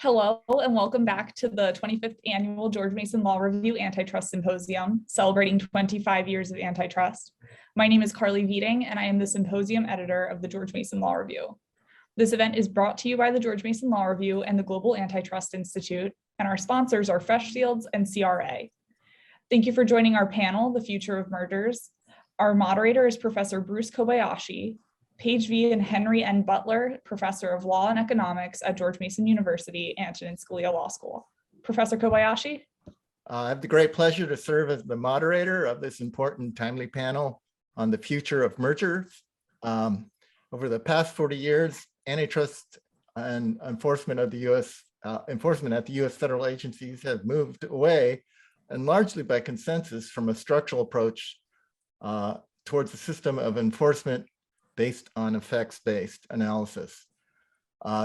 Hello and welcome back to the 25th Annual George Mason Law Review Antitrust Symposium, celebrating 25 years of antitrust. My name is Carly Vieding, and I am the Symposium editor of the George Mason Law Review. This event is brought to you by the George Mason Law Review and the Global Antitrust Institute, and our sponsors are Freshfields and CRA. Thank you for joining our panel, The Future of Mergers. Our moderator is Professor Bruce Kobayashi, Paige V and Henry N. Butler, Professor of Law and Economics at George Mason University, Antonin Scalia Law School. Professor Kobayashi? I have the great pleasure to serve as the moderator of this important, timely panel on the future of mergers. Over the past 40 years, antitrust and enforcement of the U.S. Enforcement at the U.S. federal agencies have moved away, and largely by consensus, from a structural approach towards a system of enforcement based on effects-based analysis.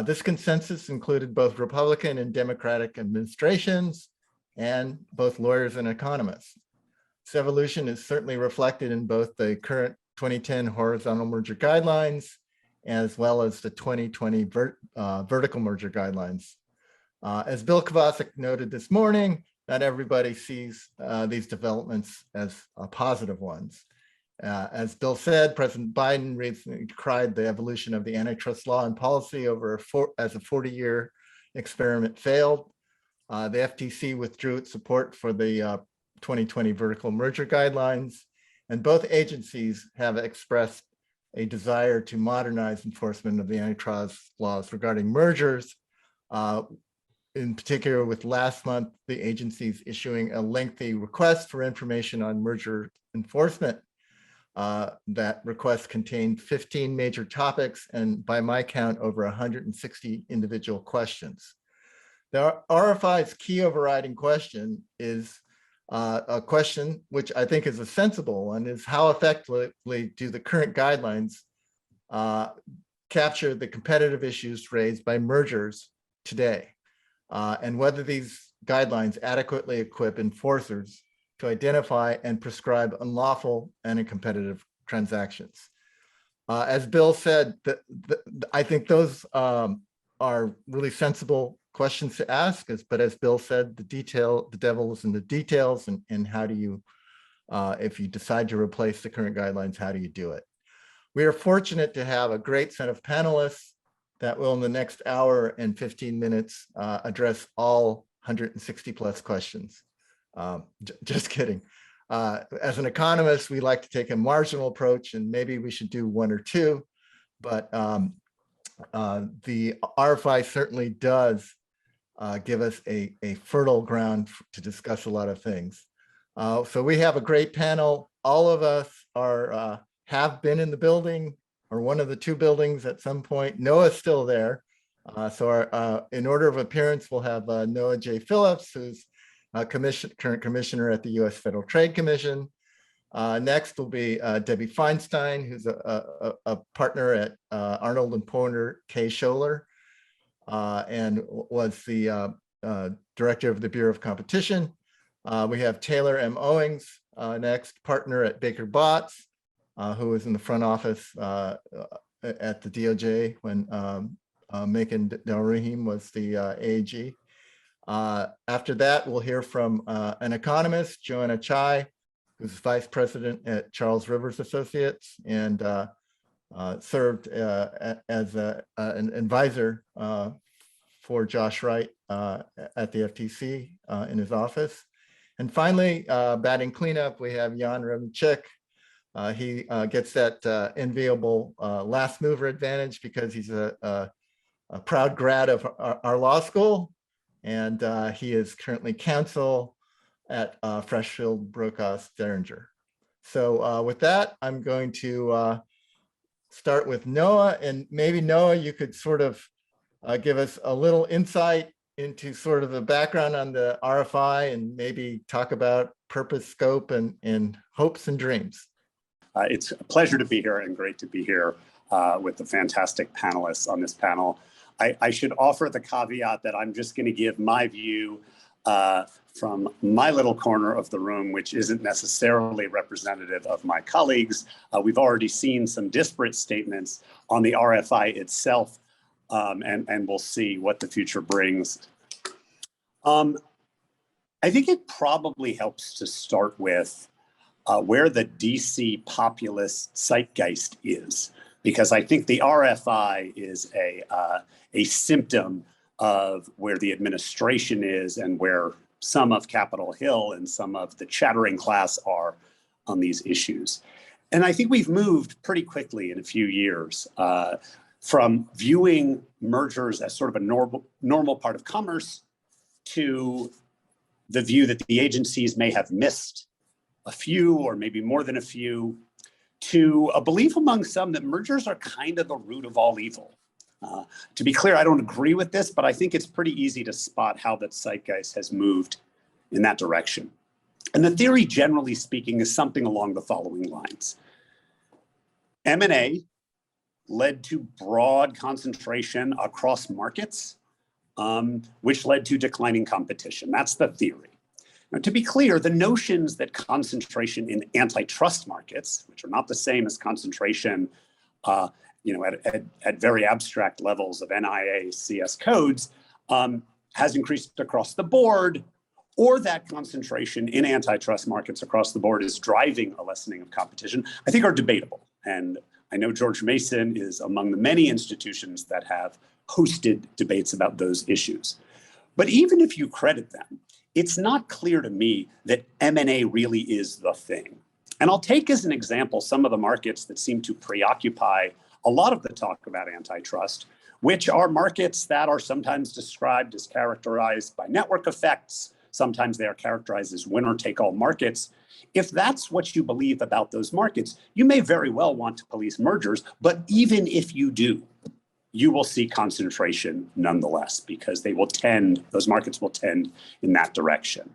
This consensus included both Republican and Democratic administrations and both lawyers and economists. This evolution is certainly reflected in both the current 2010 horizontal merger guidelines as well as the 2020 vertical merger guidelines. As Bill Kovacic noted this morning, not everybody sees these developments as positive ones. As Bill said, President Biden recently decried the evolution of the antitrust law and policy as a 40-year experiment failed. The FTC withdrew its support for the 2020 vertical merger guidelines, and both agencies have expressed a desire to modernize enforcement of the antitrust laws regarding mergers, in particular with last month, the agencies issuing a lengthy request for information on merger enforcement. That request contained 15 major topics and, by my count, over 160 individual questions. The RFI's key overriding question is a question which I think is a sensible one, is how effectively do the current guidelines capture the competitive issues raised by mergers today, and whether these guidelines adequately equip enforcers to identify and prescribe unlawful and uncompetitive transactions. As Bill said, I think those are really sensible questions to ask, but as Bill said, the devil is in the details, and how do you, if you decide to replace the current guidelines, how do you do it? We are fortunate to have a great set of panelists that will, in the next hour and 15 minutes, address all 160 plus questions. Just kidding. As an economist, we like to take a marginal approach, and maybe we should do one or two, but the RFI certainly does give us a fertile ground to discuss a lot of things. So we have a great panel. All of us have been in the building, or one of the two buildings at some point. Noah's still there. So in order of appearance, we'll have Noah J. Phillips, who's current commissioner at the U.S. Federal Trade Commission. Next will be Debbie Feinstein, who's a partner at Arnold and Pointer, Kaye Scholer, and was the director of the Bureau of Competition. We have Taylor M. Owings, next, partner at Baker Botts, who was in the front office at the DOJ when Macon Delrahim was the AG. After that, we'll hear from an economist, Joanna Tsai, who's vice president at Charles Rivers Associates and served as an advisor for Josh Wright at the FTC in his office. And finally, batting cleanup, we have Jan Rybnicek. He gets that enviable last mover advantage because he's a proud grad of our law school. And he is currently counsel at Freshfields Bruckhaus Deringer. So with that, I'm going to start with Noah. And maybe Noah, you could sort of give us a little insight into sort of the background on the RFI and maybe talk about purpose, scope, and hopes and dreams. It's a pleasure to be here and great to be here with the fantastic panelists on this panel. I should offer the caveat that I'm just going to give my view from my little corner of the room, which isn't necessarily representative of my colleagues. We've already seen some disparate statements on the RFI itself and we'll see what the future brings. I think it probably helps to start with where the DC populist zeitgeist is, because I think the RFI is a symptom of where the administration is and where some of Capitol Hill and some of the chattering class are on these issues. And I think we've moved pretty quickly in a few years from viewing mergers as sort of a normal part of commerce to the view that the agencies may have missed a few or maybe more than a few, to a belief among some that mergers are kind of the root of all evil. To be clear, I don't agree with this, but I think it's pretty easy to spot how the zeitgeist has moved in that direction. And the theory, generally speaking, is something along the following lines. M&A led to broad concentration across markets, which led to declining competition. That's the theory. Now, to be clear, the notions that concentration in antitrust markets, which are not the same as concentration at very abstract levels of NIA CS codes, has increased across the board, or that concentration in antitrust markets across the board is driving a lessening of competition, I think are debatable. And I know George Mason is among the many institutions that have hosted debates about those issues. But even if you credit them, it's not clear to me that M&A really is the thing. And I'll take as an example some of the markets that seem to preoccupy a lot of the talk about antitrust, which are markets that are sometimes described as characterized by network effects. Sometimes they are characterized as winner-take-all markets. If that's what you believe about those markets, you may very well want to police mergers, but even if you do, you will see concentration nonetheless, because those markets will tend in that direction.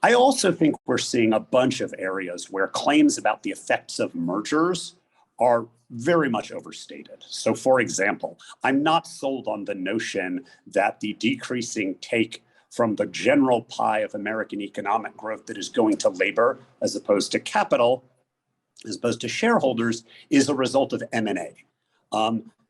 I also think we're seeing a bunch of areas where claims about the effects of mergers are very much overstated. So for example, I'm not sold on the notion that the decreasing take from the general pie of American economic growth that is going to labor as opposed to capital, as opposed to shareholders, is a result of M&A.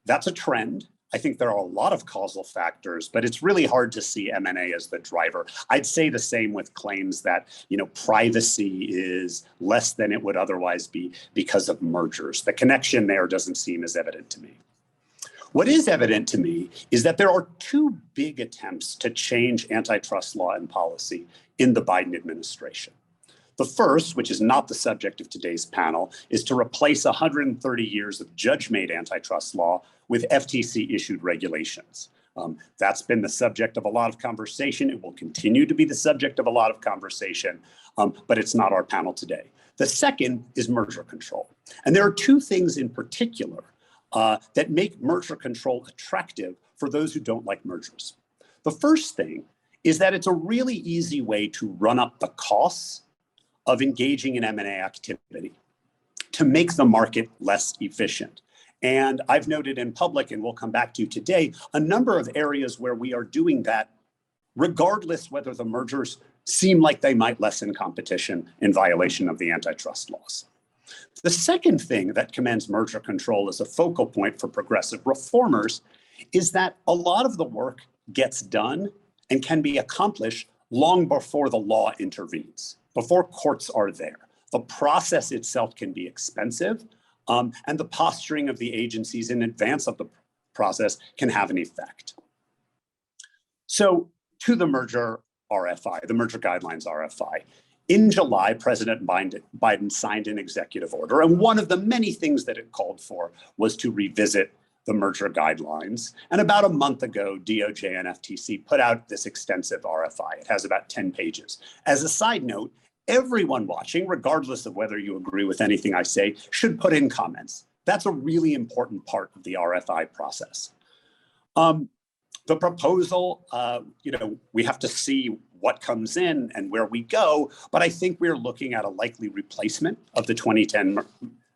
That's a trend. I think there are a lot of causal factors, but it's really hard to see M&A as the driver. I'd say the same with claims that privacy is less than it would otherwise be because of mergers. The connection there doesn't seem as evident to me. What is evident to me is that there are two big attempts to change antitrust law and policy in the Biden administration. The first, which is not the subject of today's panel, is to replace 130 years of judge-made antitrust law with FTC-issued regulations. That's been the subject of a lot of conversation. It will continue to be the subject of a lot of conversation, but it's not our panel today. The second is merger control. And there are two things in particular that make merger control attractive for those who don't like mergers. The first thing is that it's a really easy way to run up the costs of engaging in M&A activity to make the market less efficient. And I've noted in public, and we'll come back to today, a number of areas where we are doing that, regardless whether the mergers seem like they might lessen competition in violation of the antitrust laws. The second thing that commends merger control as a focal point for progressive reformers is that a lot of the work gets done and can be accomplished long before the law intervenes, before courts are there. The process itself can be expensive, and the posturing of the agencies in advance of the process can have an effect. So to the merger RFI, the merger guidelines RFI. In July, President Biden signed an executive order, and one of the many things that it called for was to revisit the merger guidelines. And about a month ago, DOJ and FTC put out this extensive RFI. It has about 10 pages. As a side note, everyone watching, regardless of whether you agree with anything I say, should put in comments. That's a really important part of the RFI process. The proposal, we have to see what comes in and where we go, but I think we're looking at a likely replacement of the 2010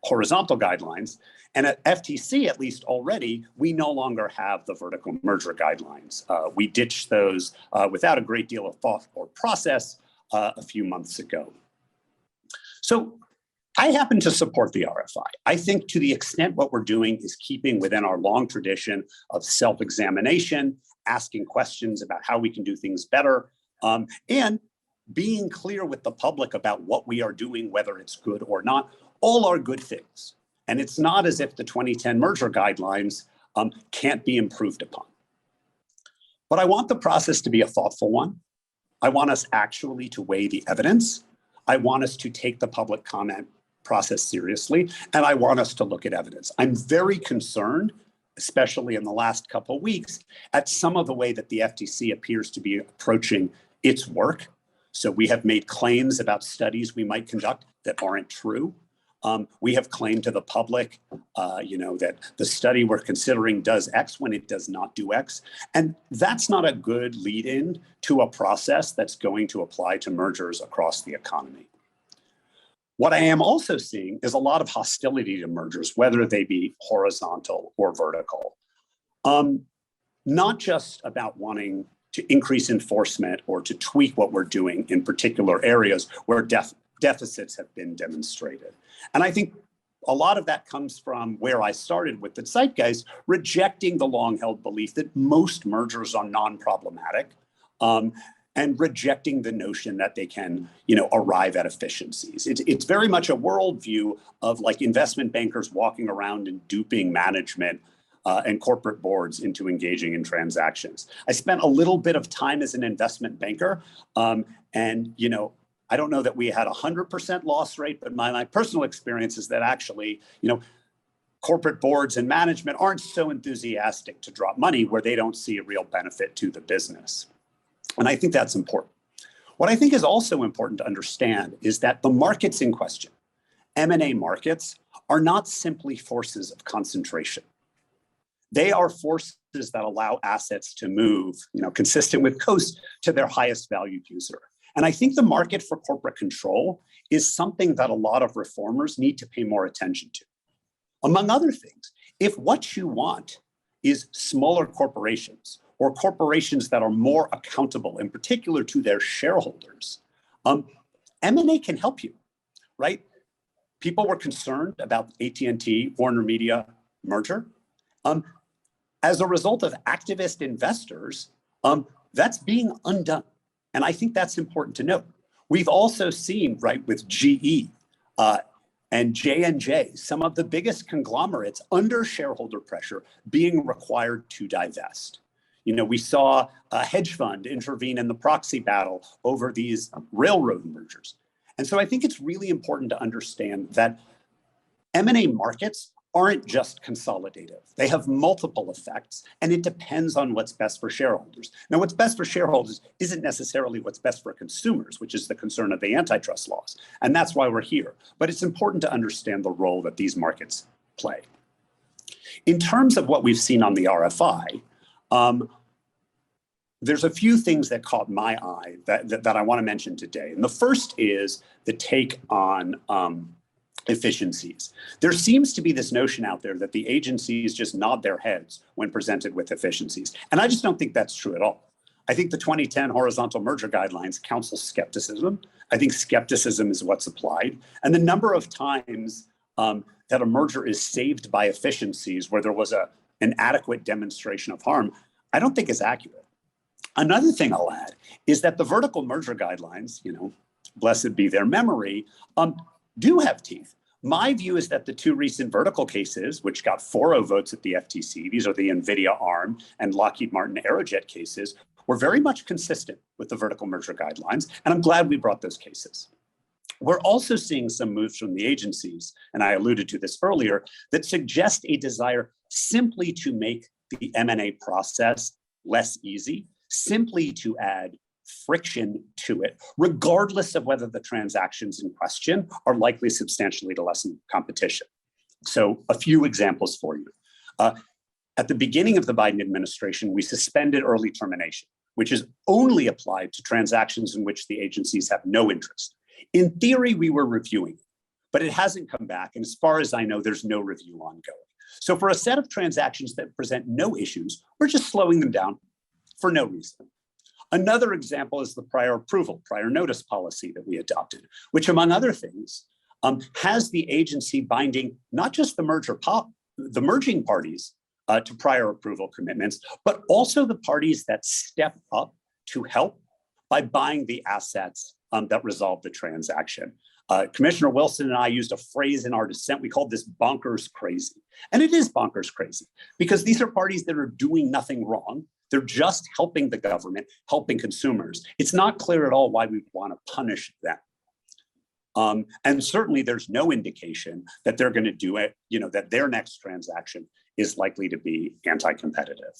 horizontal guidelines. And at FTC, at least already, we no longer have the vertical merger guidelines. We ditched those without a great deal of thought or process a few months ago. So I happen to support the RFI. I think to the extent what we're doing is keeping within our long tradition of self-examination, asking questions about how we can do things better, and being clear with the public about what we are doing, whether it's good or not, all are good things. And it's not as if the 2010 merger guidelines can't be improved upon. But I want the process to be a thoughtful one. I want us actually to weigh the evidence. I want us to take the public comment process seriously, and I want us to look at evidence. I'm very concerned, especially in the last couple of weeks, at some of the way that the FTC appears to be approaching its work. So we have made claims about studies we might conduct that aren't true. We have claimed to the public, that the study we're considering does X when it does not do X. And that's not a good lead-in to a process that's going to apply to mergers across the economy. What I am also seeing is a lot of hostility to mergers, whether they be horizontal or vertical. Not just about wanting to increase enforcement or to tweak what we're doing in particular areas where deficits have been demonstrated. And I think a lot of that comes from where I started with the Zeitgeist, rejecting the long-held belief that most mergers are non-problematic, and rejecting the notion that they can, arrive at efficiencies. It's very much a worldview of like investment bankers walking around and duping management and corporate boards into engaging in transactions. I spent a little bit of time as an investment banker, and I don't know that we had 100% loss rate, but my personal experience is that actually, corporate boards and management aren't so enthusiastic to drop money where they don't see a real benefit to the business. And I think that's important. What I think is also important to understand is that the markets in question, M&A markets, are not simply forces of concentration. They are forces that allow assets to move, consistent with coast to their highest valued user. And I think the market for corporate control is something that a lot of reformers need to pay more attention to. Among other things, if what you want is smaller corporations or corporations that are more accountable, in particular to their shareholders, M&A can help you, right? People were concerned about AT&T Warner Media merger. As a result of activist investors, that's being undone. And I think that's important to note. We've also seen, right, with GE and J&J, some of the biggest conglomerates under shareholder pressure being required to divest. We saw a hedge fund intervene in the proxy battle over these railroad mergers. And so I think it's really important to understand that M&A markets aren't just consolidative. They have multiple effects, and it depends on what's best for shareholders. Now, what's best for shareholders isn't necessarily what's best for consumers, which is the concern of the antitrust laws. And that's why we're here. But it's important to understand the role that these markets play. In terms of what we've seen on the RFI, there's a few things that caught my eye that I want to mention today. And the first is the take on efficiencies. There seems to be this notion out there that the agencies just nod their heads when presented with efficiencies. And I just don't think that's true at all. I think the 2010 horizontal merger guidelines counsel skepticism. I think skepticism is what's applied. And the number of times that a merger is saved by efficiencies where there was an adequate demonstration of harm, I don't think is accurate. Another thing I'll add is that the vertical merger guidelines, blessed be their memory, do have teeth. My view is that the two recent vertical cases, which got 4-0 votes at the FTC, these are the NVIDIA ARM and Lockheed Martin Aerojet cases, were very much consistent with the vertical merger guidelines, and I'm glad we brought those cases. We're also seeing some moves from the agencies, and I alluded to this earlier, that suggest a desire simply to make the M&A process less easy, simply to add friction to it, regardless of whether the transactions in question are likely substantially to lessen competition. So a few examples for you. At the beginning of the Biden administration, we suspended early termination, which is only applied to transactions in which the agencies have no interest. In theory, we were reviewing, but it hasn't come back. And as far as I know, there's no review ongoing. So for a set of transactions that present no issues, we're just slowing them down for no reason. Another example is the prior approval, prior notice policy that we adopted, which among other things, has the agency binding not just the merging parties to prior approval commitments, but also the parties that step up to help by buying the assets that resolve the transaction. Commissioner Wilson and I used a phrase in our dissent. We called this bonkers crazy. And it is bonkers crazy because these are parties that are doing nothing wrong. They're just helping the government, helping consumers. It's not clear at all why we want to punish them. And certainly there's no indication that they're going to do it, that their next transaction is likely to be anti-competitive.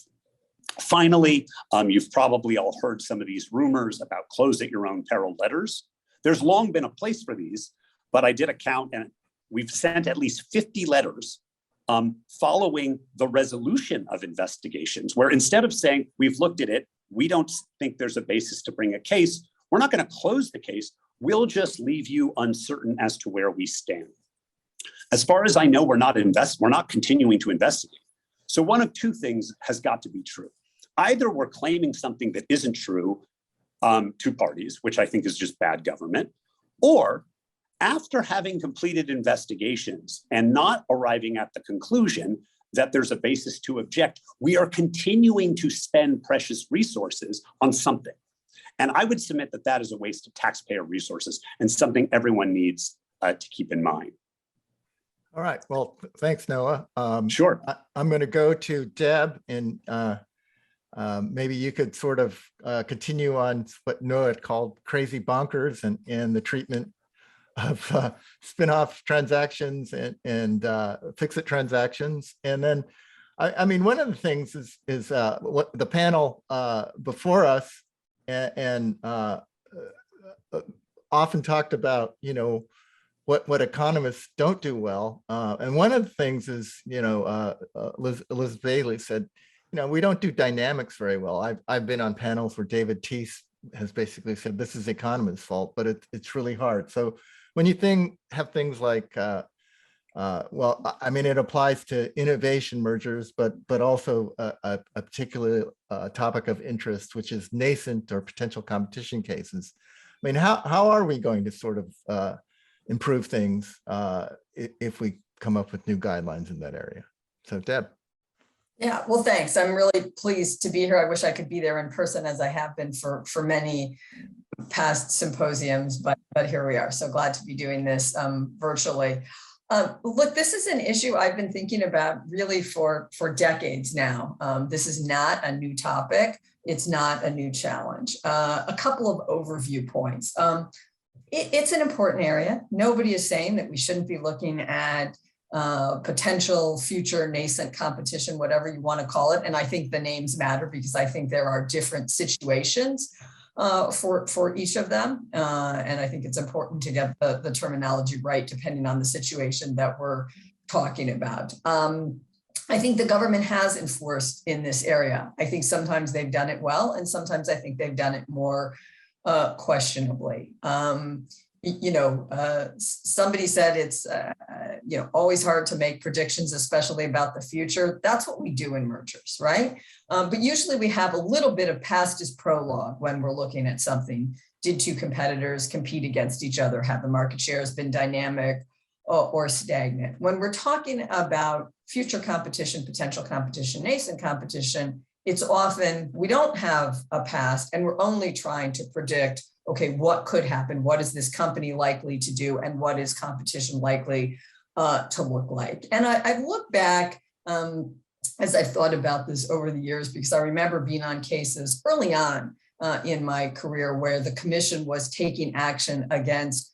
Finally, you've probably all heard some of these rumors about close at your own peril letters. There's long been a place for these, but I did a count and we've sent at least 50 letters following the resolution of investigations, where instead of saying, we've looked at it, we don't think there's a basis to bring a case, we're not going to close the case, we'll just leave you uncertain as to where we stand. As far as I know, we're not continuing to investigate. So one of two things has got to be true. Either we're claiming something that isn't true to parties, which I think is just bad government, or after having completed investigations and not arriving at the conclusion that there's a basis to object, we are continuing to spend precious resources on something. And I would submit that that is a waste of taxpayer resources and something everyone needs to keep in mind. All right. Well, thanks, Noah. Sure. I'm going to go to Deb, and maybe you could sort of continue on what Noah had called crazy bonkers and the treatment of spin-off transactions and fix-it transactions. And then, I mean, one of the things is what the panel before us and often talked about, what economists don't do well. And one of the things is, Elizabeth Bailey said, we don't do dynamics very well. I've been on panels where David Teese has basically said, this is economists' fault, but it's really hard. So when you have things like, well, I mean, it applies to innovation mergers, but also a particular topic of interest, which is nascent or potential competition cases. I mean, how are we going to sort of improve things if we come up with new guidelines in that area? So Deb. Yeah, well, thanks. I'm really pleased to be here. I wish I could be there in person, as I have been for many past symposiums, but here we are. So glad to be doing this virtually. Look, this is an issue I've been thinking about really for decades now. This is not a new topic. It's not a new challenge. A couple of overview points. It's an important area. Nobody is saying that we shouldn't be looking at potential future nascent competition, whatever you want to call it. And I think the names matter because I think there are different situations for each of them. And I think it's important to get the terminology right, depending on the situation that we're talking about. I think the government has enforced in this area. I think sometimes they've done it well, and sometimes I think they've done it more questionably. Somebody said it's always hard to make predictions, especially about the future. That's what we do in mergers, right? But usually we have a little bit of past as prologue when we're looking at something. Did two competitors compete against each other? Have the market shares been dynamic or stagnant? When we're talking about future competition, potential competition, nascent competition, it's often we don't have a past and we're only trying to predict, okay, what could happen? What is this company likely to do? And what is competition likely to look like? And I've looked back as I've thought about this over the years, because I remember being on cases early on in my career where the commission was taking action against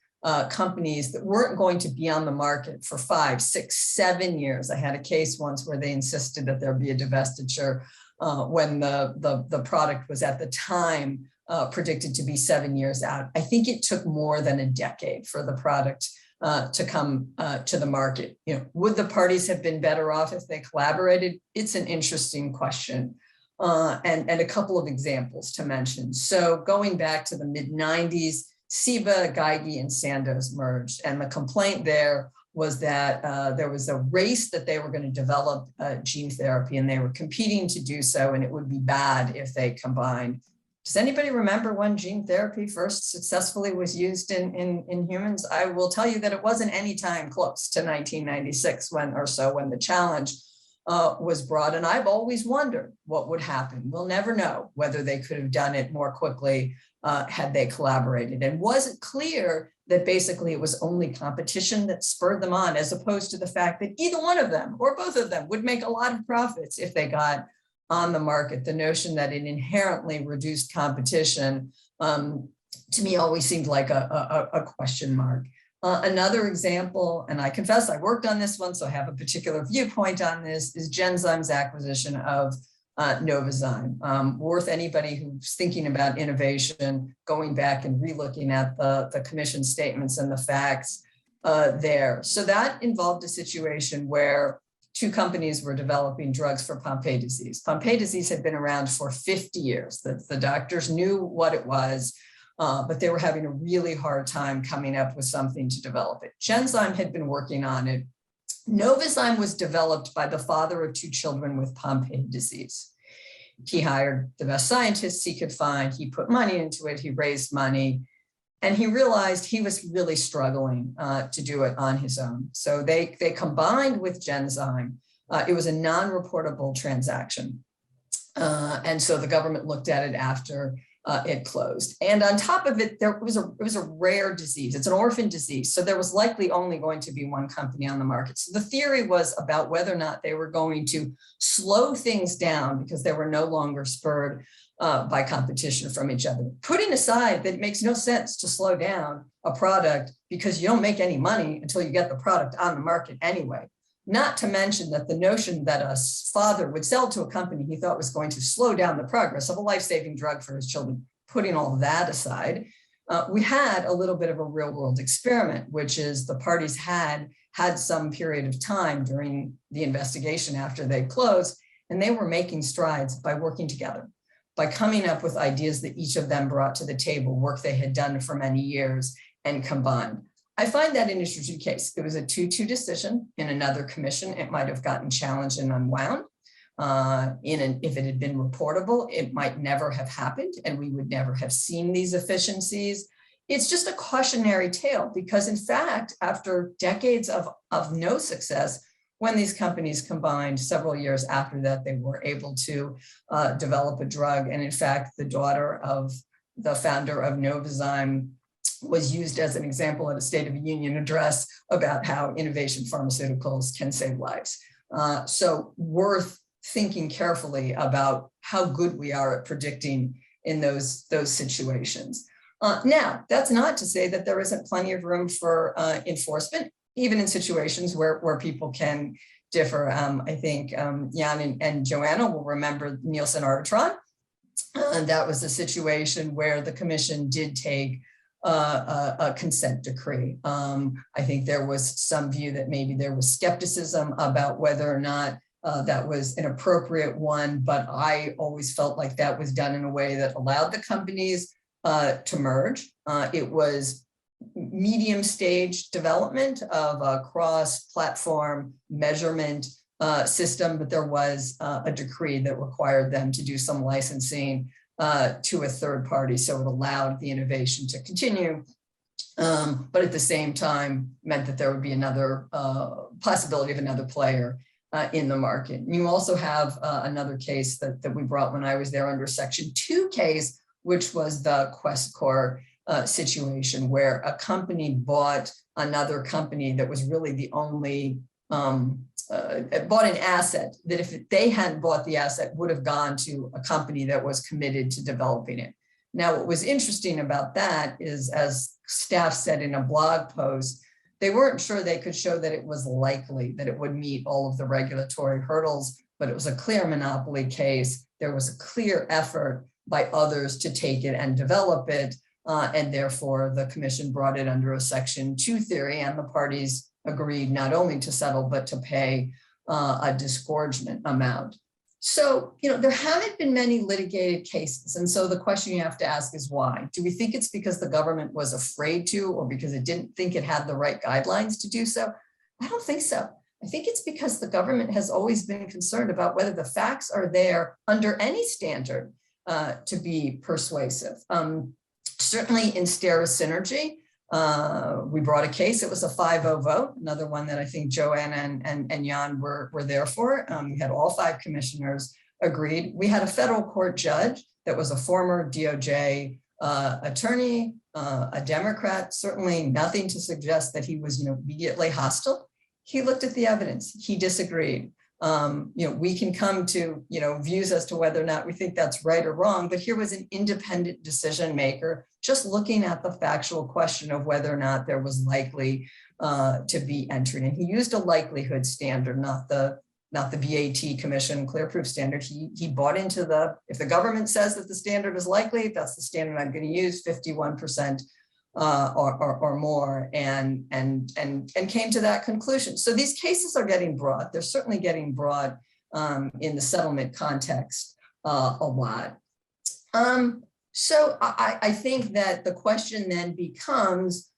companies that weren't going to be on the market for 5, 6, 7 years. I had a case once where they insisted that there be a divestiture when the product was at the time predicted to be 7 years out. I think it took more than a decade for the product to come to the market. Would the parties have been better off if they collaborated? It's an interesting question. And a couple of examples to mention. So going back to the mid-90s, Ciba, Geigy, and Sandoz merged. And the complaint there was that there was a race that they were going to develop gene therapy, and they were competing to do so, and it would be bad if they combined. Does anybody remember when gene therapy first successfully was used in humans? I will tell you that it wasn't any time close to 1996 when the challenge was brought. And I've always wondered what would happen. We'll never know whether they could have done it more quickly had they collaborated. And was it clear that basically it was only competition that spurred them on, as opposed to the fact that either one of them or both of them would make a lot of profits if they got on the market? The notion that it inherently reduced competition, to me, always seemed like a question mark. Another example, and I confess I worked on this one, so I have a particular viewpoint on this, is Genzyme's acquisition of Novazyme. Worth anybody who's thinking about innovation going back and relooking at the commission statements and the facts there. So that involved a situation where two companies were developing drugs for Pompe disease. Pompe disease had been around for 50 years. The doctors knew what it was, but they were having a really hard time coming up with something to develop it. Genzyme had been working on it. Novazyme was developed by the father of two children with Pompe disease. He hired the best scientists he could find. He put money into it. He raised money. And he realized he was really struggling to do it on his own. So they combined with Genzyme. It was a non-reportable transaction. And so the government looked at it after it closed. And on top of it, it was a rare disease. It's an orphan disease. So there was likely only going to be one company on the market. So the theory was about whether or not they were going to slow things down because they were no longer spurred by competition from each other. Putting aside that it makes no sense to slow down a product because you don't make any money until you get the product on the market anyway. Not to mention that the notion that a father would sell to a company he thought was going to slow down the progress of a life-saving drug for his children, putting all that aside, we had a little bit of a real-world experiment, which is the parties had some period of time during the investigation after they closed, and they were making strides by working together, by coming up with ideas that each of them brought to the table, work they had done for many years, and combined. I find that an interesting case. It was a 2-2 decision in another commission. It might have gotten challenged and unwound. If it had been reportable, it might never have happened and we would never have seen these efficiencies. It's just a cautionary tale because in fact, after decades of no success, when these companies combined several years after that, they were able to develop a drug. And in fact, the daughter of the founder of Novazyme was used as an example at a State of the Union address about how innovation pharmaceuticals can save lives. So worth thinking carefully about how good we are at predicting in those situations. Now, that's not to say that there isn't plenty of room for enforcement, even in situations where people can differ. I think Jan and Joanna will remember Nielsen Arbitron. That was a situation where the commission did take a consent decree. I think there was some view that maybe there was skepticism about whether or not that was an appropriate one, but I always felt like that was done in a way that allowed the companies to merge. It was medium stage development of a cross-platform measurement system, but there was a decree that required them to do some licensing to a third party. So it allowed the innovation to continue, but at the same time meant that there would be another possibility of another player in the market. And you also have another case that we brought when I was there under Section 2 case, which was the Questcor situation where a company bought another company that was really the only bought an asset that if they hadn't bought the asset would have gone to a company that was committed to developing it. Now, what was interesting about that is, as staff said in a blog post, they weren't sure they could show that it was likely that it would meet all of the regulatory hurdles, but it was a clear monopoly case. There was a clear effort by others to take it and develop it. And therefore, the commission brought it under a Section 2 theory, and the parties agreed not only to settle, but to pay a disgorgement amount. So, there haven't been many litigated cases. And so the question you have to ask is why? Do we think it's because the government was afraid to, or because it didn't think it had the right guidelines to do so? I don't think so. I think it's because the government has always been concerned about whether the facts are there under any standard to be persuasive. Certainly in Stera Synergy, we brought a case. It was a 5-0 vote, another one that I think Joanna and Jan were there for. We had all 5 commissioners agreed. We had a federal court judge that was a former DOJ attorney, a Democrat, certainly nothing to suggest that he was immediately hostile. He looked at the evidence. He disagreed. We can come to views as to whether or not we think that's right or wrong, but here was an independent decision maker just looking at the factual question of whether or not there was likely to be entry. And he used a likelihood standard, not the BAT Commission clear proof standard. He bought into if the government says that the standard is likely, that's the standard I'm going to use, 51% or more, and came to that conclusion. So these cases are getting brought. They're certainly getting brought in the settlement context a lot. So I think that the question then becomes,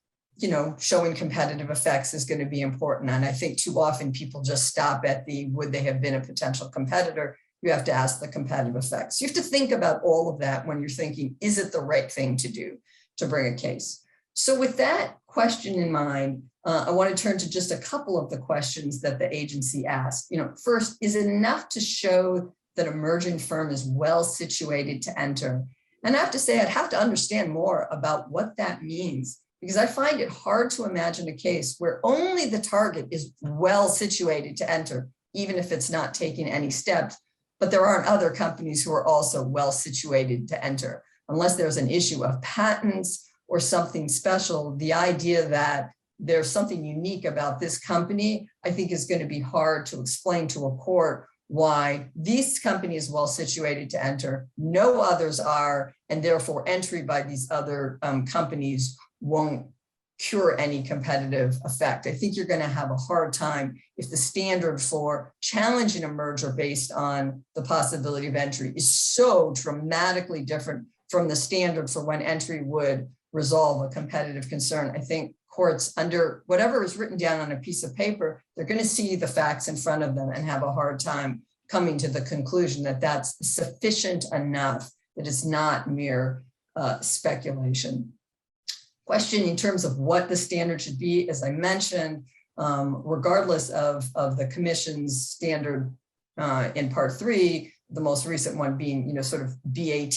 showing competitive effects is going to be important. And I think too often people just stop at would they have been a potential competitor? You have to ask the competitive effects. You have to think about all of that when you're thinking, is it the right thing to do to bring a case? So with that question in mind, I want to turn to just a couple of the questions that the agency asked. First, is it enough to show that a merging firm is well situated to enter? And I have to say, I'd have to understand more about what that means, because I find it hard to imagine a case where only the target is well situated to enter, even if it's not taking any steps, but there aren't other companies who are also well situated to enter. Unless there's an issue of patents or something special, the idea that there's something unique about this company, I think is going to be hard to explain to a court why this company is well situated to enter, no others are, and therefore entry by these other companies won't cure any competitive effect. I think you're going to have a hard time if the standard for challenging a merger based on the possibility of entry is so dramatically different from the standard for when entry would resolve a competitive concern. I think courts, under whatever is written down on a piece of paper, they're going to see the facts in front of them and have a hard time coming to the conclusion that that's sufficient enough, that it's not mere speculation. Question in terms of what the standard should be, as I mentioned, regardless of the commission's standard in part 3, the most recent one being, sort of BAT,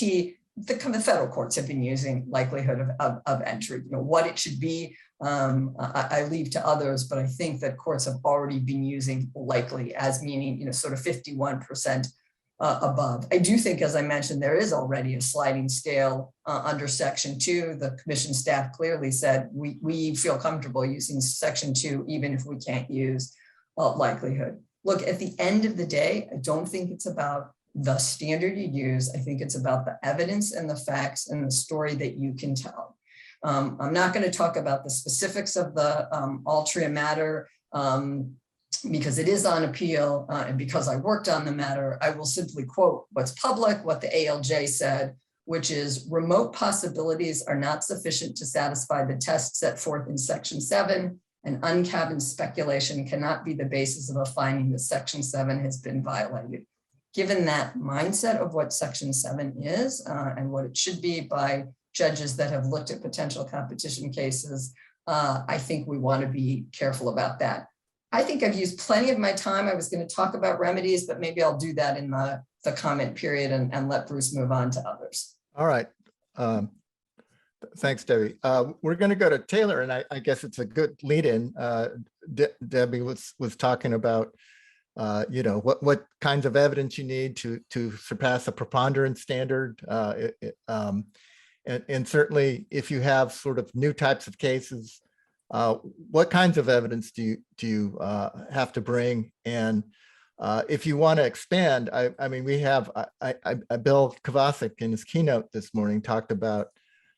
the federal courts have been using likelihood of entry. What it should be, I leave to others, but I think that courts have already been using likely as meaning, sort of 51% above. I do think, as I mentioned, there is already a sliding scale under Section 2. The commission staff clearly said we feel comfortable using Section 2, even if we can't use likelihood. Look, at the end of the day, I don't think it's about the standard you use. I think it's about the evidence and the facts and the story that you can tell. I'm not going to talk about the specifics of the Altria matter because it is on appeal, and because I worked on the matter, I will simply quote what's public, what the ALJ said, which is remote possibilities are not sufficient to satisfy the test set forth in Section 7, and uncabined speculation cannot be the basis of a finding that Section 7 has been violated. Given that mindset of what Section 7 is and what it should be by judges that have looked at potential competition cases, I think we want to be careful about that. I think I've used plenty of my time. I was going to talk about remedies, but maybe I'll do that in the comment period and let Bruce move on to others. All right. Thanks, Debbie. We're going to go to Taylor, and I guess it's a good lead-in. Debbie was talking about what kinds of evidence you need to surpass a preponderance standard. And certainly if you have sort of new types of cases, what kinds of evidence do you have to bring? And if you want to expand, I mean, we have, Bill Kovacic in his keynote this morning talked about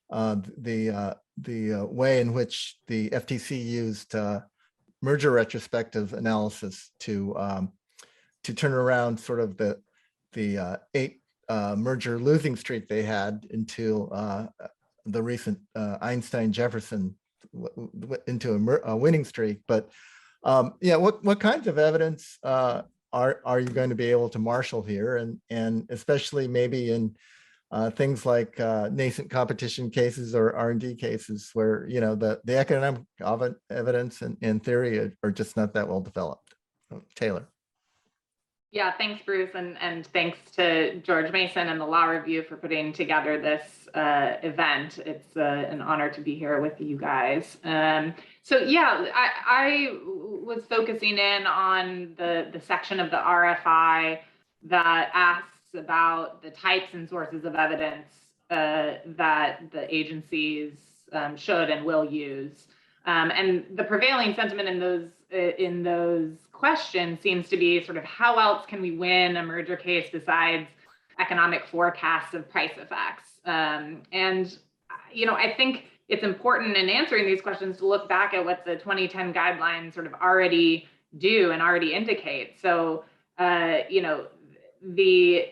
the way in which the FTC used merger retrospective analysis to turn around sort of the 8 merger losing streak they had until the recent Einstein-Jefferson into a winning streak. But yeah, what kinds of evidence are you going to be able to marshal here, and especially maybe in things like nascent competition cases or R&D cases where, you know, the economic evidence and theory are just not that well developed. Taylor. Yeah, thanks, Bruce, and thanks to George Mason and the Law Review for putting together this event. It's an honor to be here with you guys. So yeah, I was focusing in on the section of the RFI that asks about the types and sources of evidence that the agencies should and will use. And the prevailing sentiment in those questions seems to be sort of how else can we win a merger case besides economic forecasts of price effects? And you know, I think it's important in answering these questions to look back at what the 2010 guidelines sort of already do and already indicate. So you know, the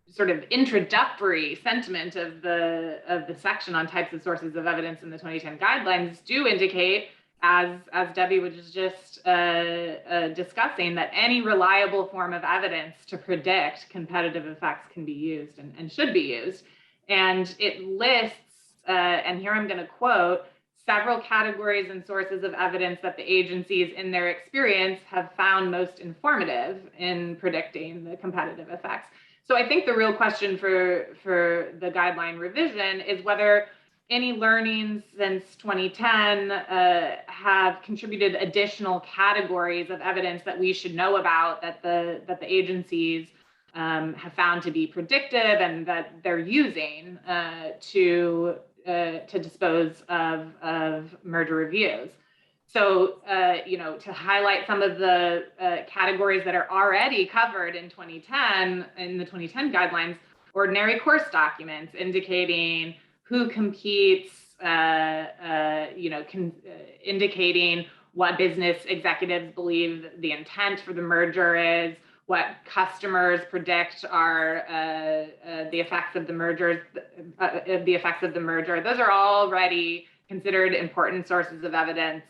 sort of introductory sentiment of the section on types of sources of evidence in the 2010 guidelines do indicate, as Debbie was just discussing, that any reliable form of evidence to predict competitive effects can be used and should be used. And it lists, and here I'm going to quote, several categories and sources of evidence that the agencies in their experience have found most informative in predicting the competitive effects. So I think the real question for the guideline revision is whether any learnings since 2010 have contributed additional categories of evidence that we should know about that the agencies have found to be predictive and that they're using to dispose of merger reviews. So, you know, to highlight some of the categories that are already covered in 2010, in the 2010 guidelines, ordinary course documents indicating who competes, you know, indicating what business executives believe the intent for the merger is, what customers predict are the effects of the merger. Those are already considered important sources of evidence.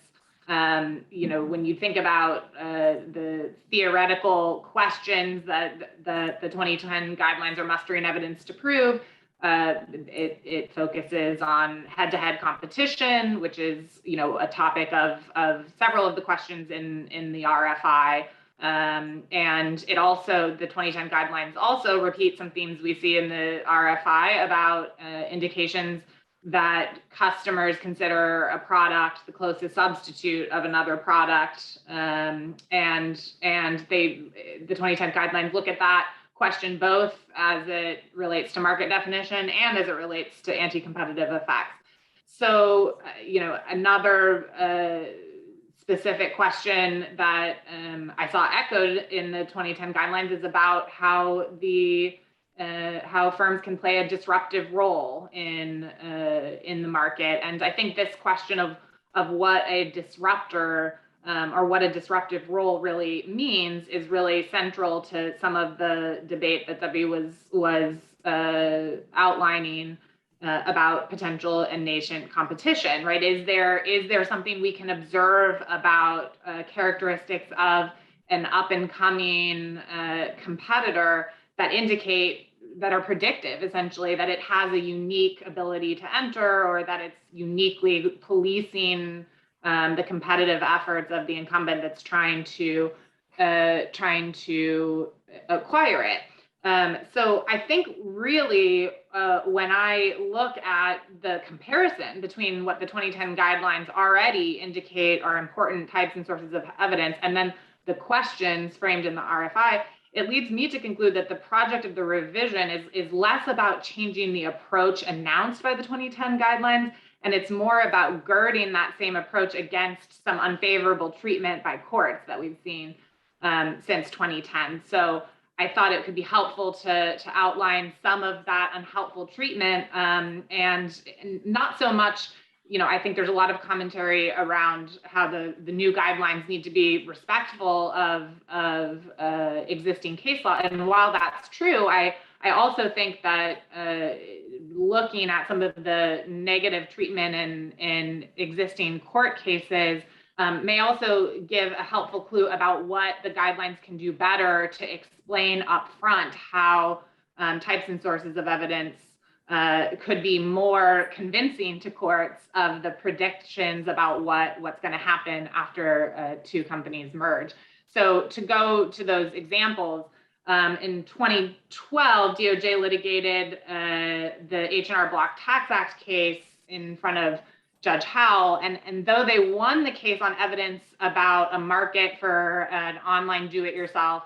You know, when you think about the theoretical questions that the 2010 guidelines are mustering evidence to prove, it focuses on head-to-head competition, which is, you know, a topic of several of the questions in the RFI. And it also, the 2010 guidelines also repeat some themes we see in the RFI about indications that customers consider a product the closest substitute of another product, and the 2010 guidelines look at that question both as it relates to market definition and as it relates to anti-competitive effects. So, you know, another specific question that I saw echoed in the 2010 guidelines is about how firms can play a disruptive role in the market. And I think this question of what a disruptor or what a disruptive role really means is really central to some of the debate that Debbie was outlining about potential and nascent competition, right? Is there something we can observe about characteristics of an up and coming competitor that indicate that are predictive, essentially, that it has a unique ability to enter, or that it's uniquely policing the competitive efforts of the incumbent that's trying to acquire it. So I think really when I look at the comparison between what the 2010 guidelines already indicate are important types and sources of evidence, and then the questions framed in the RFI, it leads me to conclude that the project of the revision is less about changing the approach announced by the 2010 guidelines, and it's more about girding that same approach against some unfavorable treatment by courts that we've seen since 2010. So I thought it could be helpful to outline some of that unhelpful treatment, and not so much, you know, I think there's a lot of commentary around how the new guidelines need to be respectful of existing case law. And while that's true, I also think that looking at some of the negative treatment in existing court cases may also give a helpful clue about what the guidelines can do better to explain upfront how types and sources of evidence could be more convincing to courts of the predictions about what's going to happen after two companies merge. So to go to those examples, in 2012, DOJ litigated the H&R Block Tax Act case in front of Judge Howell, and though they won the case on evidence about a market for an online do-it-yourself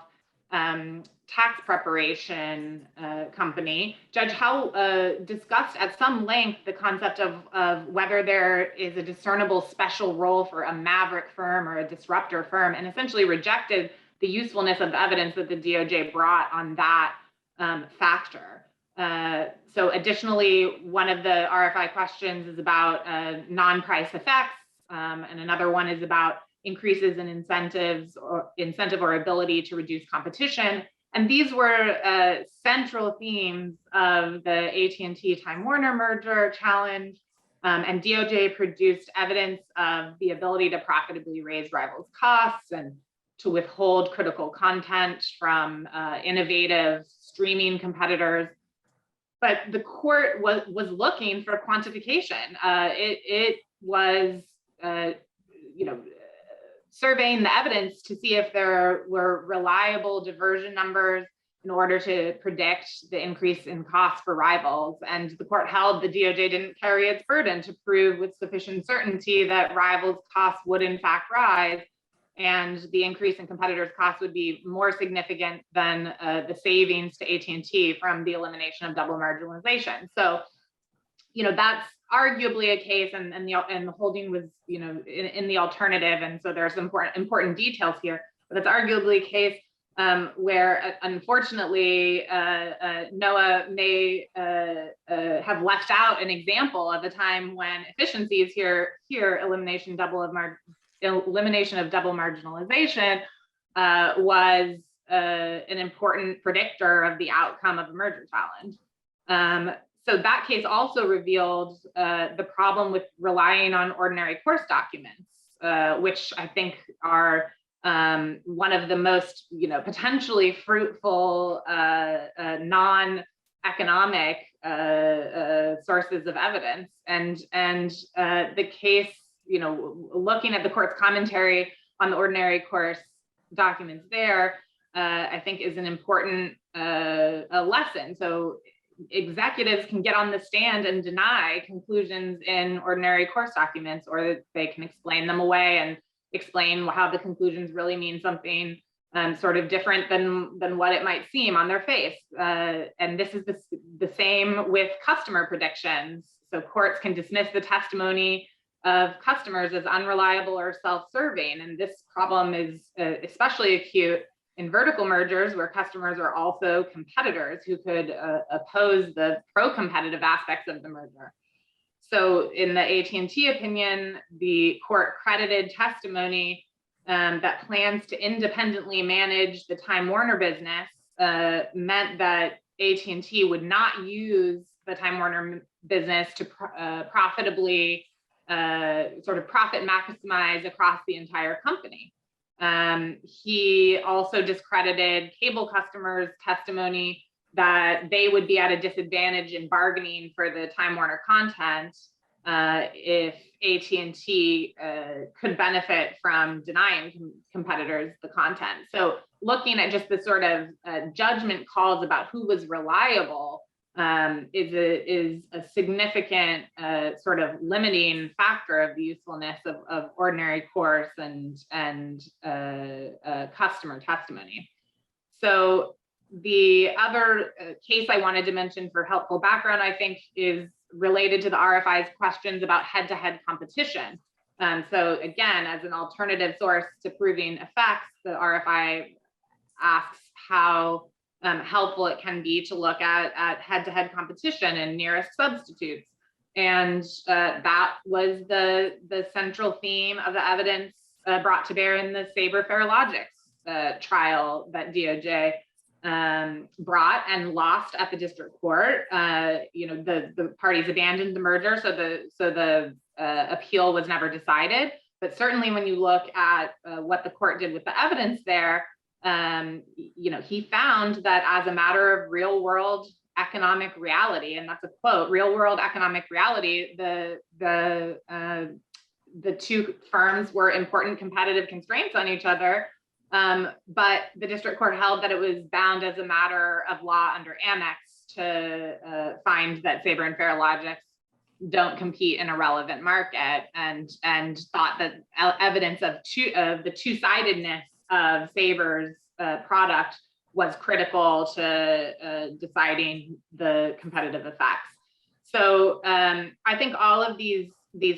tax preparation company, Judge Howell discussed at some length the concept of whether there is a discernible special role for a maverick firm or a disruptor firm, and essentially rejected the usefulness of the evidence that the DOJ brought on that factor. So additionally, one of the RFI questions is about non-price effects, and another one is about increases in incentive or ability to reduce competition. And these were central themes of the AT&T Time Warner merger challenge. And DOJ produced evidence of the ability to profitably raise rivals' costs and to withhold critical content from innovative streaming competitors. But the court was looking for quantification. It was, surveying the evidence to see if there were reliable diversion numbers in order to predict the increase in costs for rivals. And the court held the DOJ didn't carry its burden to prove with sufficient certainty that rivals' costs would in fact rise, and the increase in competitors' costs would be more significant than the savings to AT&T from the elimination of double marginalization. So, that's arguably a case, and the holding was, in the alternative, and so there's important details here. But it's arguably a case where, unfortunately, NOAA may have left out an example of a time when efficiencies elimination of double marginalization was an important predictor of the outcome of a merger challenge. So that case also revealed the problem with relying on ordinary course documents, which I think are one of the most, potentially fruitful non-economic sources of evidence. And the case, looking at the court's commentary on the ordinary course documents there, I think is an important lesson. So executives can get on the stand and deny conclusions in ordinary course documents, or they can explain them away and explain how the conclusions really mean something sort of different than what it might seem on their face. And this is the same with customer predictions. So courts can dismiss the testimony of customers as unreliable or self-serving. And this problem is especially acute in vertical mergers, where customers are also competitors who could oppose the pro-competitive aspects of the merger. So in the AT&T opinion, the court credited testimony that plans to independently manage the Time Warner business meant that AT&T would not use the Time Warner business to profitably sort of profit maximize across the entire company. He also discredited cable customers' testimony that they would be at a disadvantage in bargaining for the Time Warner content if AT&T could benefit from denying competitors the content. So looking at just the sort of judgment calls about who was reliable is a significant sort of limiting factor of the usefulness of ordinary course and customer testimony. So the other case I wanted to mention for helpful background, I think, is related to the RFI's questions about head-to-head competition. So again, as an alternative source to proving effects, the RFI asks how helpful it can be to look at head-to-head competition and nearest substitutes. And that was the central theme of the evidence brought to bear in the Sabre Faralogics trial that DOJ brought and lost at the district court. The parties abandoned the merger, so the appeal was never decided. But certainly when you look at what the court did with the evidence there, he found that as a matter of real world economic reality, and that's a quote, real world economic reality, the two firms were important competitive constraints on each other. But the district court held that it was bound as a matter of law under Amex to find that Saber and Faralogics don't compete in a relevant market, and thought that evidence of the two-sidedness of Saber's product was critical to deciding the competitive effects. So I think all of these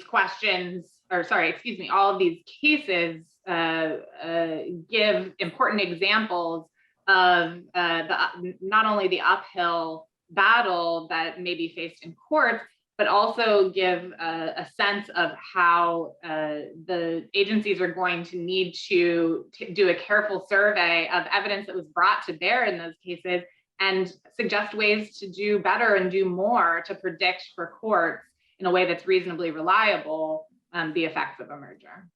questions, all of these cases give important examples of not only the uphill battle that may be faced in courts, but also give a sense of how the agencies are going to need to do a careful survey of evidence that was brought to bear in those cases and suggest ways to do better and do more to predict for courts in a way that's reasonably reliable the effects of a merger.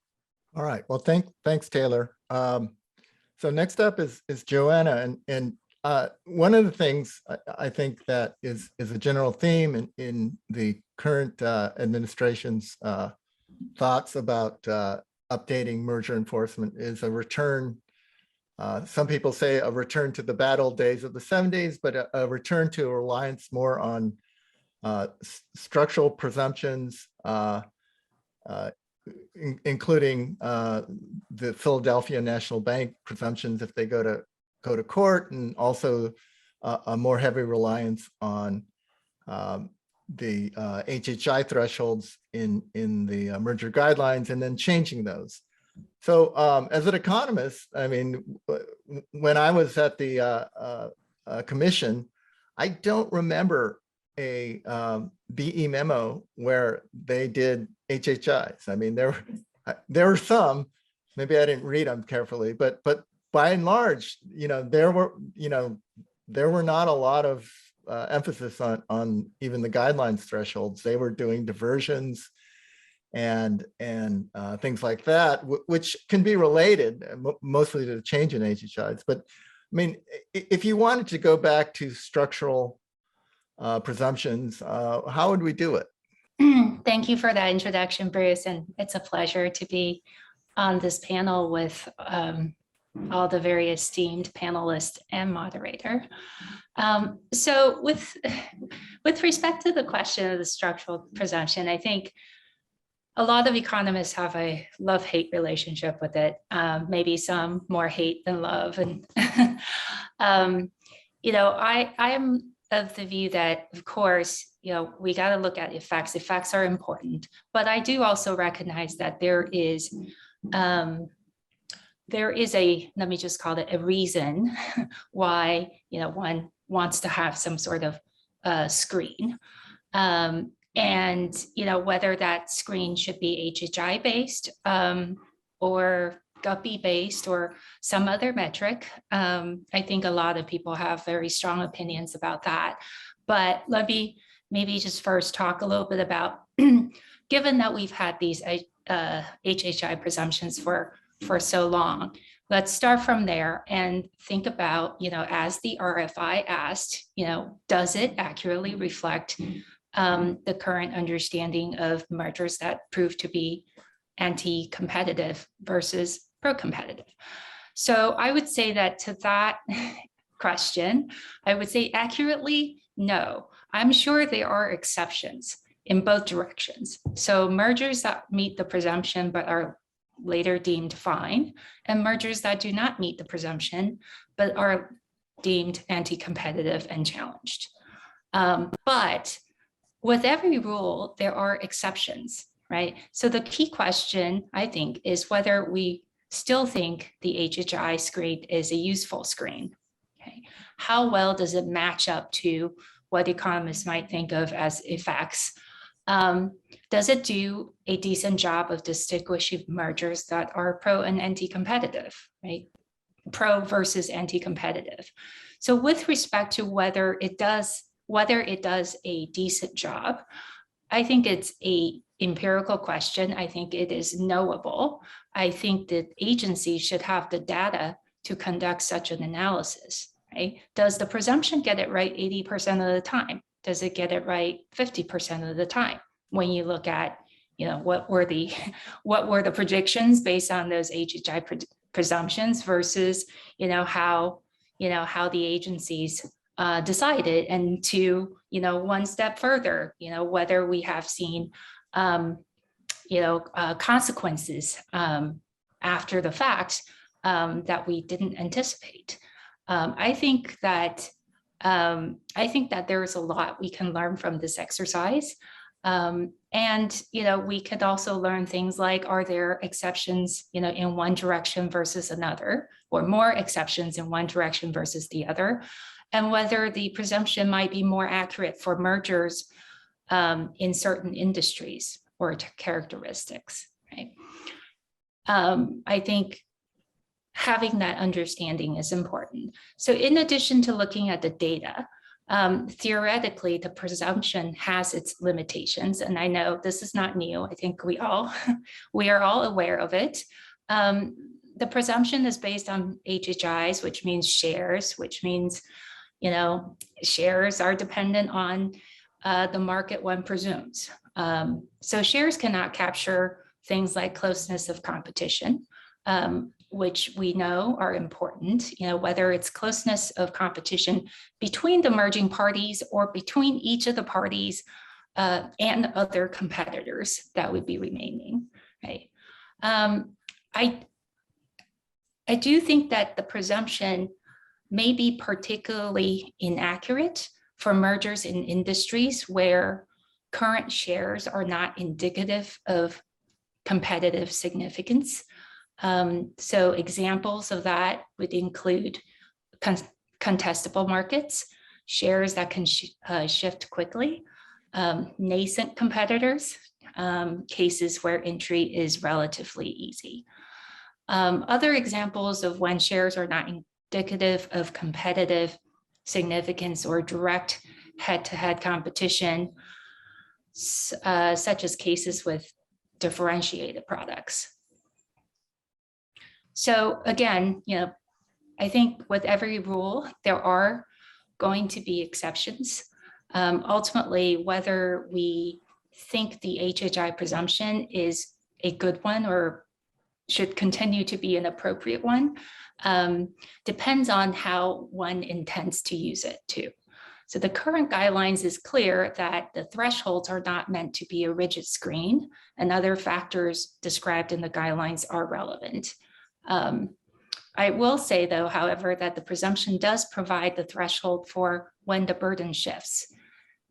All right. Well, thanks, Taylor. So next up is Joanna, and one of the things I think that is a general theme in the current administration's thoughts about updating merger enforcement is a return. Some people say a return to the bad old days of the 70s, but a return to a reliance more on structural presumptions, including the Philadelphia National Bank presumptions if they go to court, and also a more heavy reliance on the HHI thresholds in the merger guidelines, and then changing those. So as an economist, I mean, when I was at the commission, I don't remember a BE memo where they did HHIs. I mean, there were some, maybe I didn't read them carefully, but by and large, there were not a lot of emphasis on even the guidelines thresholds. They were doing diversions and things like that, which can be related mostly to the change in HHIs. But I mean, if you wanted to go back to structural presumptions, how would we do it? Thank you for that introduction, Bruce, and it's a pleasure to be on this panel with all the very esteemed panelists and moderator. So with respect to the question of the structural presumption, I think a lot of economists have a love-hate relationship with it, maybe some more hate than love. And I am of the view that, of course, we got to look at effects. Effects are important, but I do also recognize that there is a, let me just call it a reason why, one wants to have some sort of screen. And, whether that screen should be HHI based or Guppy based or some other metric. I think a lot of people have very strong opinions about that. But let me maybe just first talk a little bit about, given that we've had these HHI presumptions for so long, let's start from there and think about, as the RFI asked, does it accurately reflect the current understanding of mergers that prove to be anti-competitive versus pro-competitive? So I would say that to that question, I would say accurately, no. I'm sure there are exceptions in both directions. So mergers that meet the presumption but are later deemed fine, and mergers that do not meet the presumption but are deemed anti-competitive and challenged. But with every rule, there are exceptions, right? So the key question, I think, is whether we still think the HHI screen is a useful screen. Okay. How well does it match up to what economists might think of as effects? Does it do a decent job of distinguishing mergers that are pro and anti-competitive, right? Pro versus anti-competitive. So with respect to whether it does a decent job, I think it's an empirical question. I think it is knowable. I think that agencies should have the data to conduct such an analysis, right? Does the presumption get it right 80% of the time? Does it get it right 50% of the time? When you look at, what were the predictions based on those HHI presumptions versus, how the agencies decided, and to, one step further, whether we have seen, consequences after the fact that we didn't anticipate. I think that there's a lot we can learn from this exercise. And, we could also learn things like, are there exceptions, in one direction versus another, or more exceptions in one direction versus the other, and whether the presumption might be more accurate for mergers in certain industries or characteristics, right? I think having that understanding is important. So in addition to looking at the data, theoretically, the presumption has its limitations. And I know this is not new. I think we are all aware of it. The presumption is based on HHIs, which means shares, which means, shares are dependent on the market one presumes. So shares cannot capture things like closeness of competition, which we know are important, whether it's closeness of competition between the merging parties or between each of the parties and other competitors that would be remaining, right? I do think that the presumption may be particularly inaccurate for mergers in industries where current shares are not indicative of competitive significance. So examples of that would include contestable markets, shares that can shift quickly, nascent competitors, cases where entry is relatively easy. Other examples of when shares are not indicative of competitive significance or direct head-to-head competition, such as cases with differentiated products. So again, I think with every rule, there are going to be exceptions. Ultimately, whether we think the HHI presumption is a good one or should continue to be an appropriate one depends on how one intends to use it too. So the current guidelines is clear that the thresholds are not meant to be a rigid screen, and other factors described in the guidelines are relevant. I will say though, however, that the presumption does provide the threshold for when the burden shifts.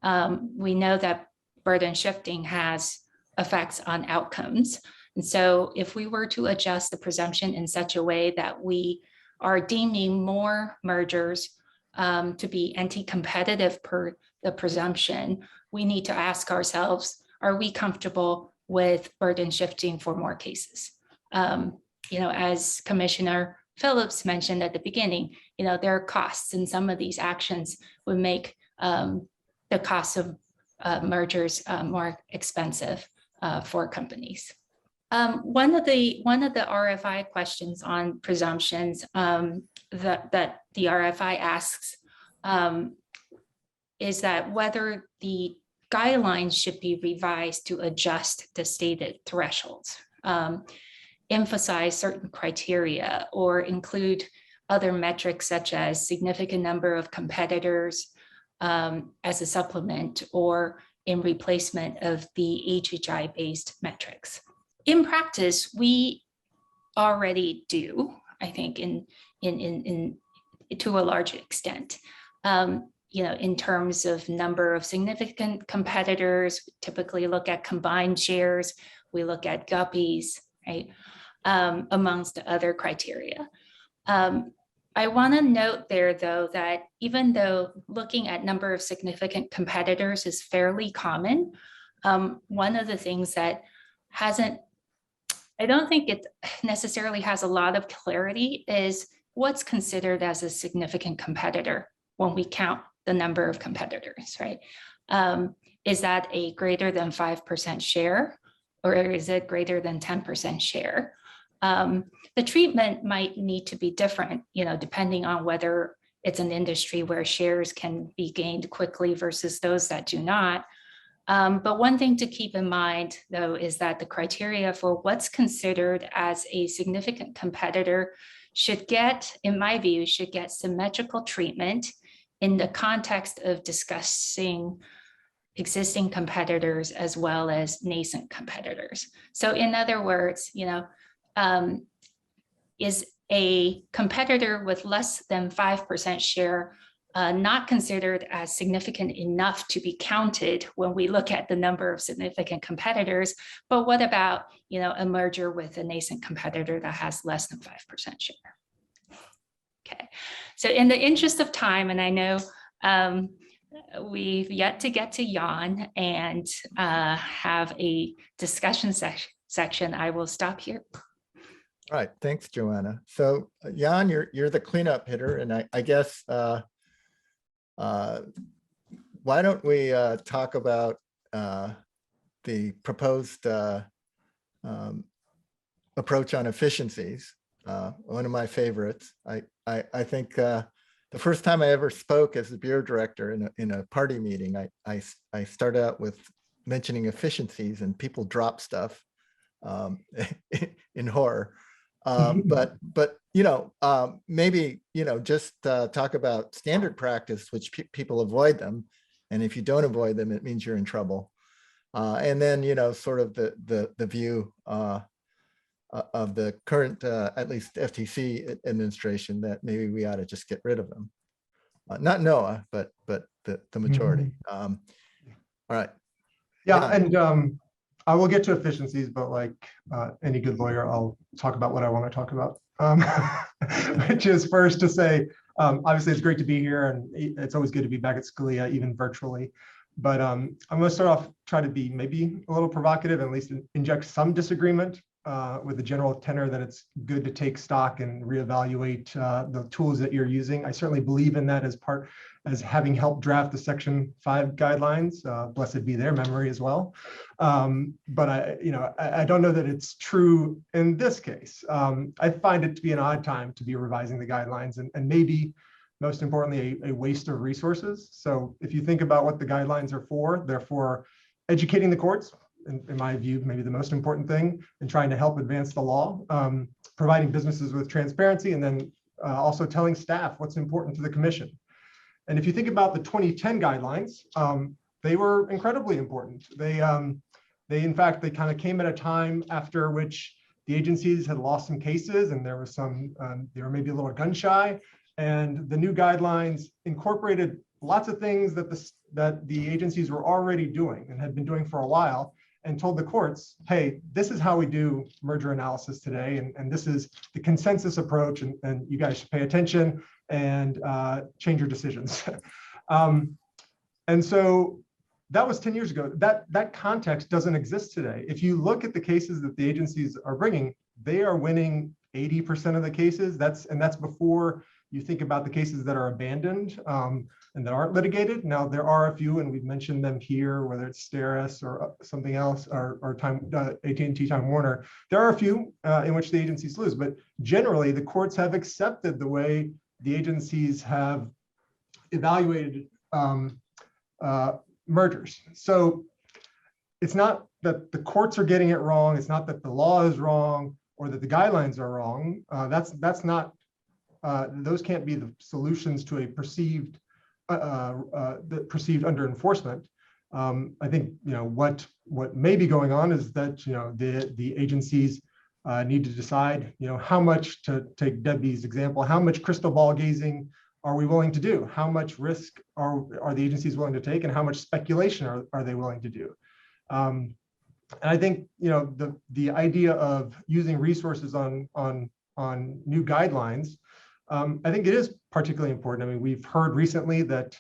We know that burden shifting has effects on outcomes. And so if we were to adjust the presumption in such a way that we are deeming more mergers to be anti-competitive per the presumption, we need to ask ourselves, are we comfortable with burden shifting for more cases? As Commissioner Phillips mentioned at the beginning, there are costs, and some of these actions would make the cost of mergers more expensive for companies. One of the RFI questions on presumptions that the RFI asks is that whether the guidelines should be revised to adjust the stated thresholds, emphasize certain criteria, or include other metrics such as significant number of competitors as a supplement or in replacement of the HHI-based metrics. In practice, we already do, I think, in to a large extent. In terms of number of significant competitors, we typically look at combined shares, we look at guppies, right, amongst the other criteria. I want to note there, though, that even though looking at number of significant competitors is fairly common, one of the things that I don't think it necessarily has a lot of clarity is what's considered as a significant competitor when we count the number of competitors, right? Is that a greater than 5% share, or is it greater than 10% share? The treatment might need to be different, depending on whether it's an industry where shares can be gained quickly versus those that do not. But one thing to keep in mind, though, is that the criteria for what's considered as a significant competitor should get, in my view, should get symmetrical treatment in the context of discussing existing competitors as well as nascent competitors. So in other words, is a competitor with less than 5% share not considered as significant enough to be counted when we look at the number of significant competitors? But what about, a merger with a nascent competitor that has less than 5% share? Okay, so in the interest of time, and I know we've yet to get to Jan and have a discussion section, I will stop here. All right, thanks, Joanna. So Jan, you're the cleanup hitter, and I guess why don't we talk about the proposed approach on efficiencies? One of my favorites. I think the first time I ever spoke as the bureau director in a party meeting, I started out with mentioning efficiencies, and people dropped stuff in horror. But maybe just talk about standard practice, which people avoid them, and if you don't avoid them, it means you're in trouble. And then sort of the view of the current, at least FTC administration, that maybe we ought to just get rid of them. Not Noah, but the majority. All right. Yeah, and I will get to efficiencies, but like any good lawyer, I'll talk about what I want to talk about, which is first to say, obviously it's great to be here, and it's always good to be back at Scalia, even virtually. But I'm going to start off, try to be maybe a little provocative, and at least inject some disagreement with the general tenor that it's good to take stock and reevaluate the tools that you're using. I certainly believe in that as having helped draft the Section 5 guidelines. Blessed be their memory as well. But I don't know that it's true in this case. I find it to be an odd time to be revising the guidelines, and maybe most importantly, a waste of resources. So if you think about what the guidelines are for, they're for educating the courts, in my view, maybe the most important thing, and trying to help advance the law, providing businesses with transparency, and then also telling staff what's important to the commission. And if you think about the 2010 guidelines, they were incredibly important. They in fact, they kind of came at a time after which the agencies had lost some cases, and there was some, they were maybe a little gun shy, and the new guidelines incorporated lots of things that the agencies were already doing and had been doing for a while, and told the courts, hey, this is how we do merger analysis today, and this is the consensus approach, and you guys should pay attention and change your decisions. And so that was 10 years ago. That context doesn't exist today. If you look at the cases that the agencies are bringing, they are winning 80% of the cases. That's before you think about the cases that are abandoned and that aren't litigated. Now, there are a few, and we've mentioned them here, whether it's Steris or something else, or AT&T Time Warner. There are a few in which the agencies lose, but generally the courts have accepted the way the agencies have evaluated mergers. So it's not that the courts are getting it wrong. It's not that the law is wrong or that the guidelines are wrong. That's not, those can't be the solutions to a perceived under enforcement. I think what may be going on is that the agencies need to decide how much, to take Debbie's example, how much crystal ball gazing are we willing to do? How much risk are the agencies willing to take, and how much speculation are they willing to do? And I think the idea of using resources on new guidelines, I think it is particularly important. I mean, we've heard recently that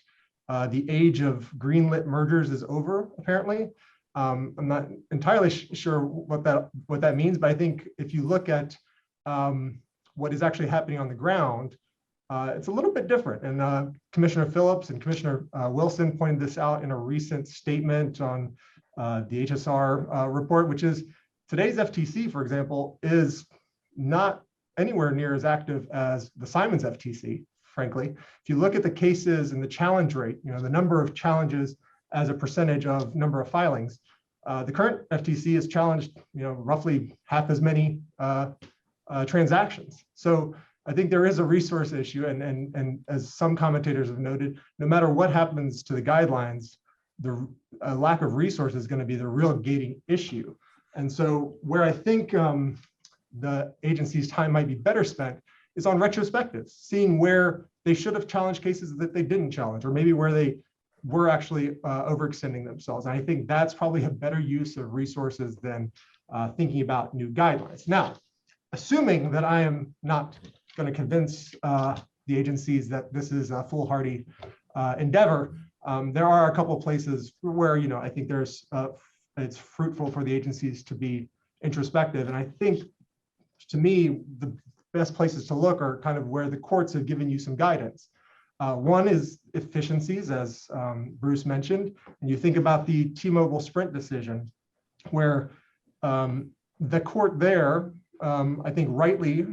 the age of greenlit mergers is over, apparently. I'm not entirely sure what that means, but I think if you look at what is actually happening on the ground, it's a little bit different. And Commissioner Phillips and Commissioner Wilson pointed this out in a recent statement on the HSR report, which is today's FTC, for example, is not anywhere near as active as the Simons FTC, frankly. If you look at the cases and the challenge rate, the number of challenges as a percentage of number of filings, the current FTC has challenged, roughly half as many transactions. So I think there is a resource issue, and as some commentators have noted, no matter what happens to the guidelines, the lack of resources is going to be the real gating issue. And so where I think the agency's time might be better spent is on retrospectives, seeing where they should have challenged cases that they didn't challenge, or maybe where they were actually overextending themselves. And I think that's probably a better use of resources than thinking about new guidelines. Now, assuming that I am not going to convince the agencies that this is a foolhardy endeavor, there are a couple of places where I think there's it's fruitful for the agencies to be introspective. And I think, to me, the best places to look are kind of where the courts have given you some guidance. One is efficiencies, as Bruce mentioned, and you think about the T-Mobile Sprint decision, where the court there, I think rightly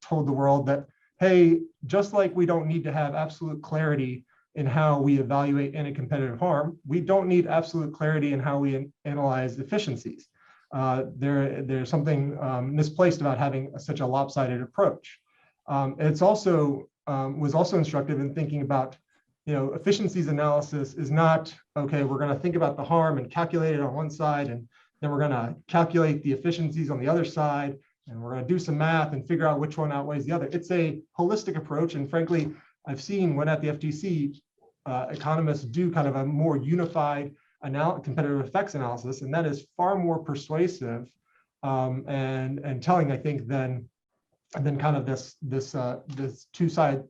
told the world that, hey, just like we don't need to have absolute clarity in how we evaluate anti-competitive harm, we don't need absolute clarity in how we analyze efficiencies. There's something misplaced about having such a lopsided approach. It's also was also instructive in thinking about, efficiencies analysis is not, okay, we're going to think about the harm and calculate it on one side, and then we're going to calculate the efficiencies on the other side, and we're going to do some math and figure out which one outweighs the other. It's a holistic approach, and frankly, I've seen when at the FTC, economists do kind of a more unified competitive effects analysis, and that is far more persuasive and telling, I think, than kind of this two-side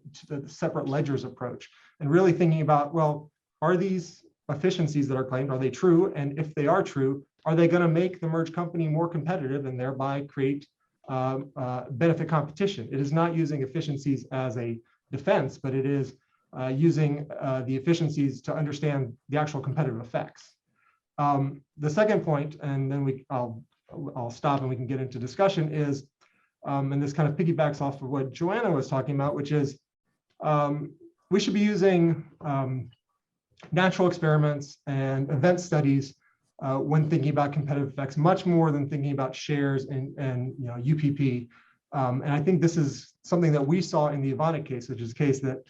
separate ledgers approach, and really thinking about, well, are these efficiencies that are claimed, are they true? And if they are true, are they going to make the merged company more competitive and thereby create benefit competition? It is not using efficiencies as a defense, but it is using the efficiencies to understand the actual competitive effects. The second point, and then I'll stop and we can get into discussion, is, and this kind of piggybacks off of what Joanna was talking about, which is we should be using natural experiments and event studies when thinking about competitive effects, much more than thinking about shares and UPP. And I think this is something that we saw in the Evonik case, which is a case that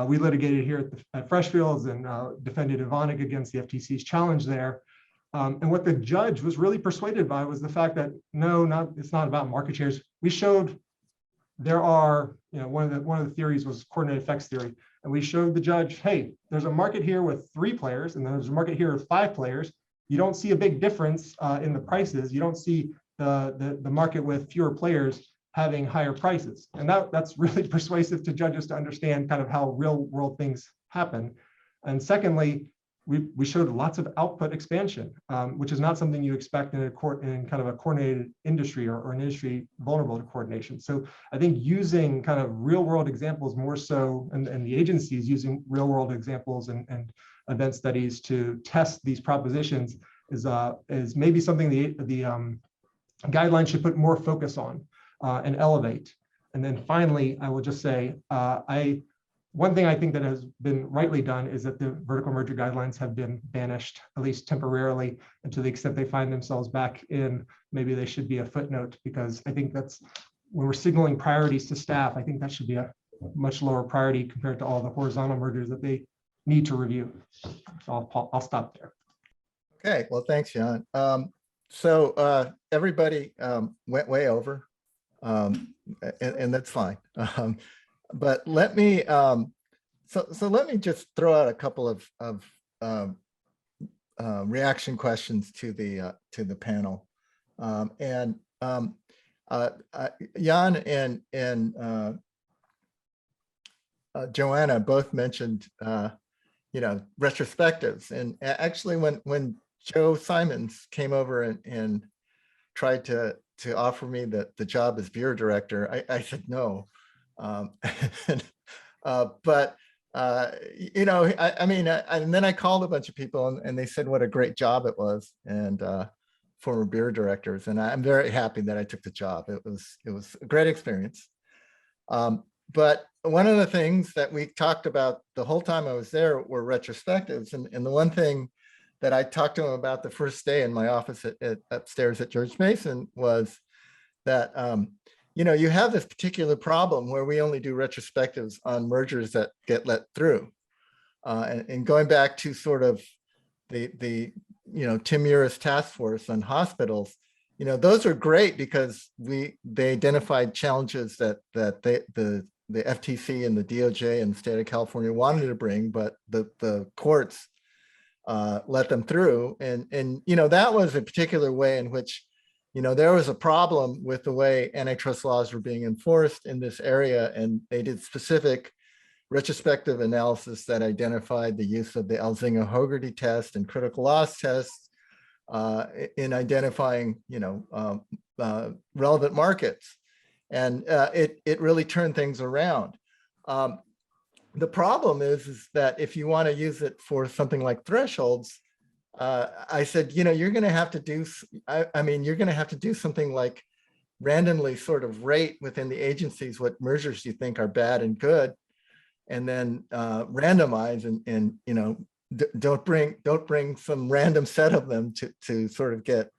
we litigated here at Freshfields and defended Evonik against the FTC's challenge there. And what the judge was really persuaded by was the fact that it's not about market shares. We showed there are, one of the theories was coordinated effects theory, and we showed the judge, hey, there's a market here with 3 players, and then there's a market here with 5 players. You don't see a big difference in the prices. You don't see the market with fewer players having higher prices, and that's really persuasive to judges to understand kind of how real world things happen. And secondly, we showed lots of output expansion, which is not something you expect in kind of a coordinated industry or an industry vulnerable to coordination. So I think using kind of real world examples more so, and the agencies using real world examples and event studies to test these propositions is maybe something the guidelines should put more focus on and elevate. And then finally, I will just say, one thing I think that has been rightly done is that the vertical merger guidelines have been banished, at least temporarily, and to the extent they find themselves back in, maybe they should be a footnote, because I think that's when we're signaling priorities to staff, I think that should be a much lower priority compared to all the horizontal mergers that they need to review. So I'll stop there. Okay, well, thanks, Jan. So everybody went way over, and that's fine. But let me so let me just throw out a couple of reaction questions to the panel, and Jan and Joanna both mentioned retrospectives, and actually when Joe Simons came over and tried to offer me the job as bureau director, I said no. But and then I called a bunch of people and they said what a great job it was, and former bureau directors, and I'm very happy that I took the job. It was a great experience. But one of the things that we talked about the whole time I was there were retrospectives, and the one thing that I talked to him about the first day in my office upstairs at George Mason was that you have this particular problem where we only do retrospectives on mergers that get let through. And going back to sort of the Tim Mura's task force on hospitals, those are great because they identified challenges that the FTC and the DOJ and the state of California wanted to bring, but the courts let them through. And that was a particular way in which there was a problem with the way antitrust laws were being enforced in this area, and they did specific retrospective analysis that identified the use of the Elzinga-Hogarty test and critical loss tests in identifying, relevant markets, and it really turned things around. The problem is that if you want to use it for something like thresholds, I said, you're going to have to do. You're going to have to do something like randomly sort of rate within the agencies what mergers you think are bad and good, and then randomize and don't bring some random set of them to sort of get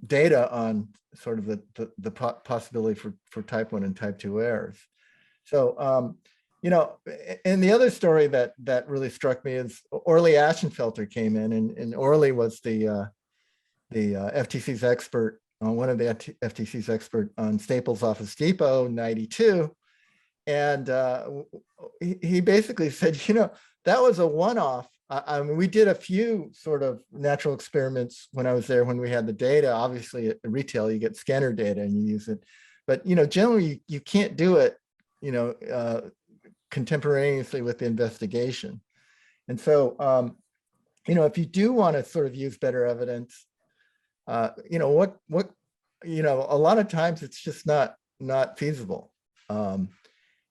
data on sort of the possibility for type 1 and type 2 errors. So and the other story that really struck me is Orly Ashenfelter came in, and Orly was the FTC's expert, one of the FTC's expert on Staples Office Depot 92. And he basically said, that was a one-off. I mean, we did a few sort of natural experiments when I was there, when we had the data. Obviously, at retail, you get scanner data and you use it. But, generally, you can't do it, contemporaneously with the investigation. And so, if you do want to sort of use better evidence, a lot of times it's just not feasible.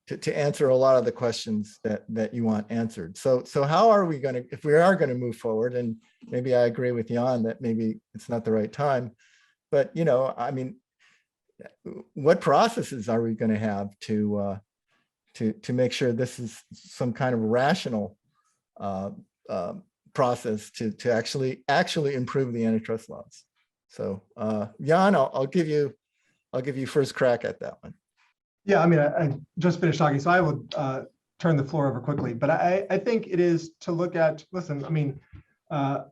To answer a lot of the questions that you want answered. So how are we going to, if we are going to move forward, and maybe I agree with Jan that maybe it's not the right time, but what processes are we going to have to make sure this is some kind of rational process to actually improve the antitrust laws? So Jan, I'll give you first crack at that one. Yeah, I just finished talking, so I will turn the floor over quickly. But I think it is to look at, listen, I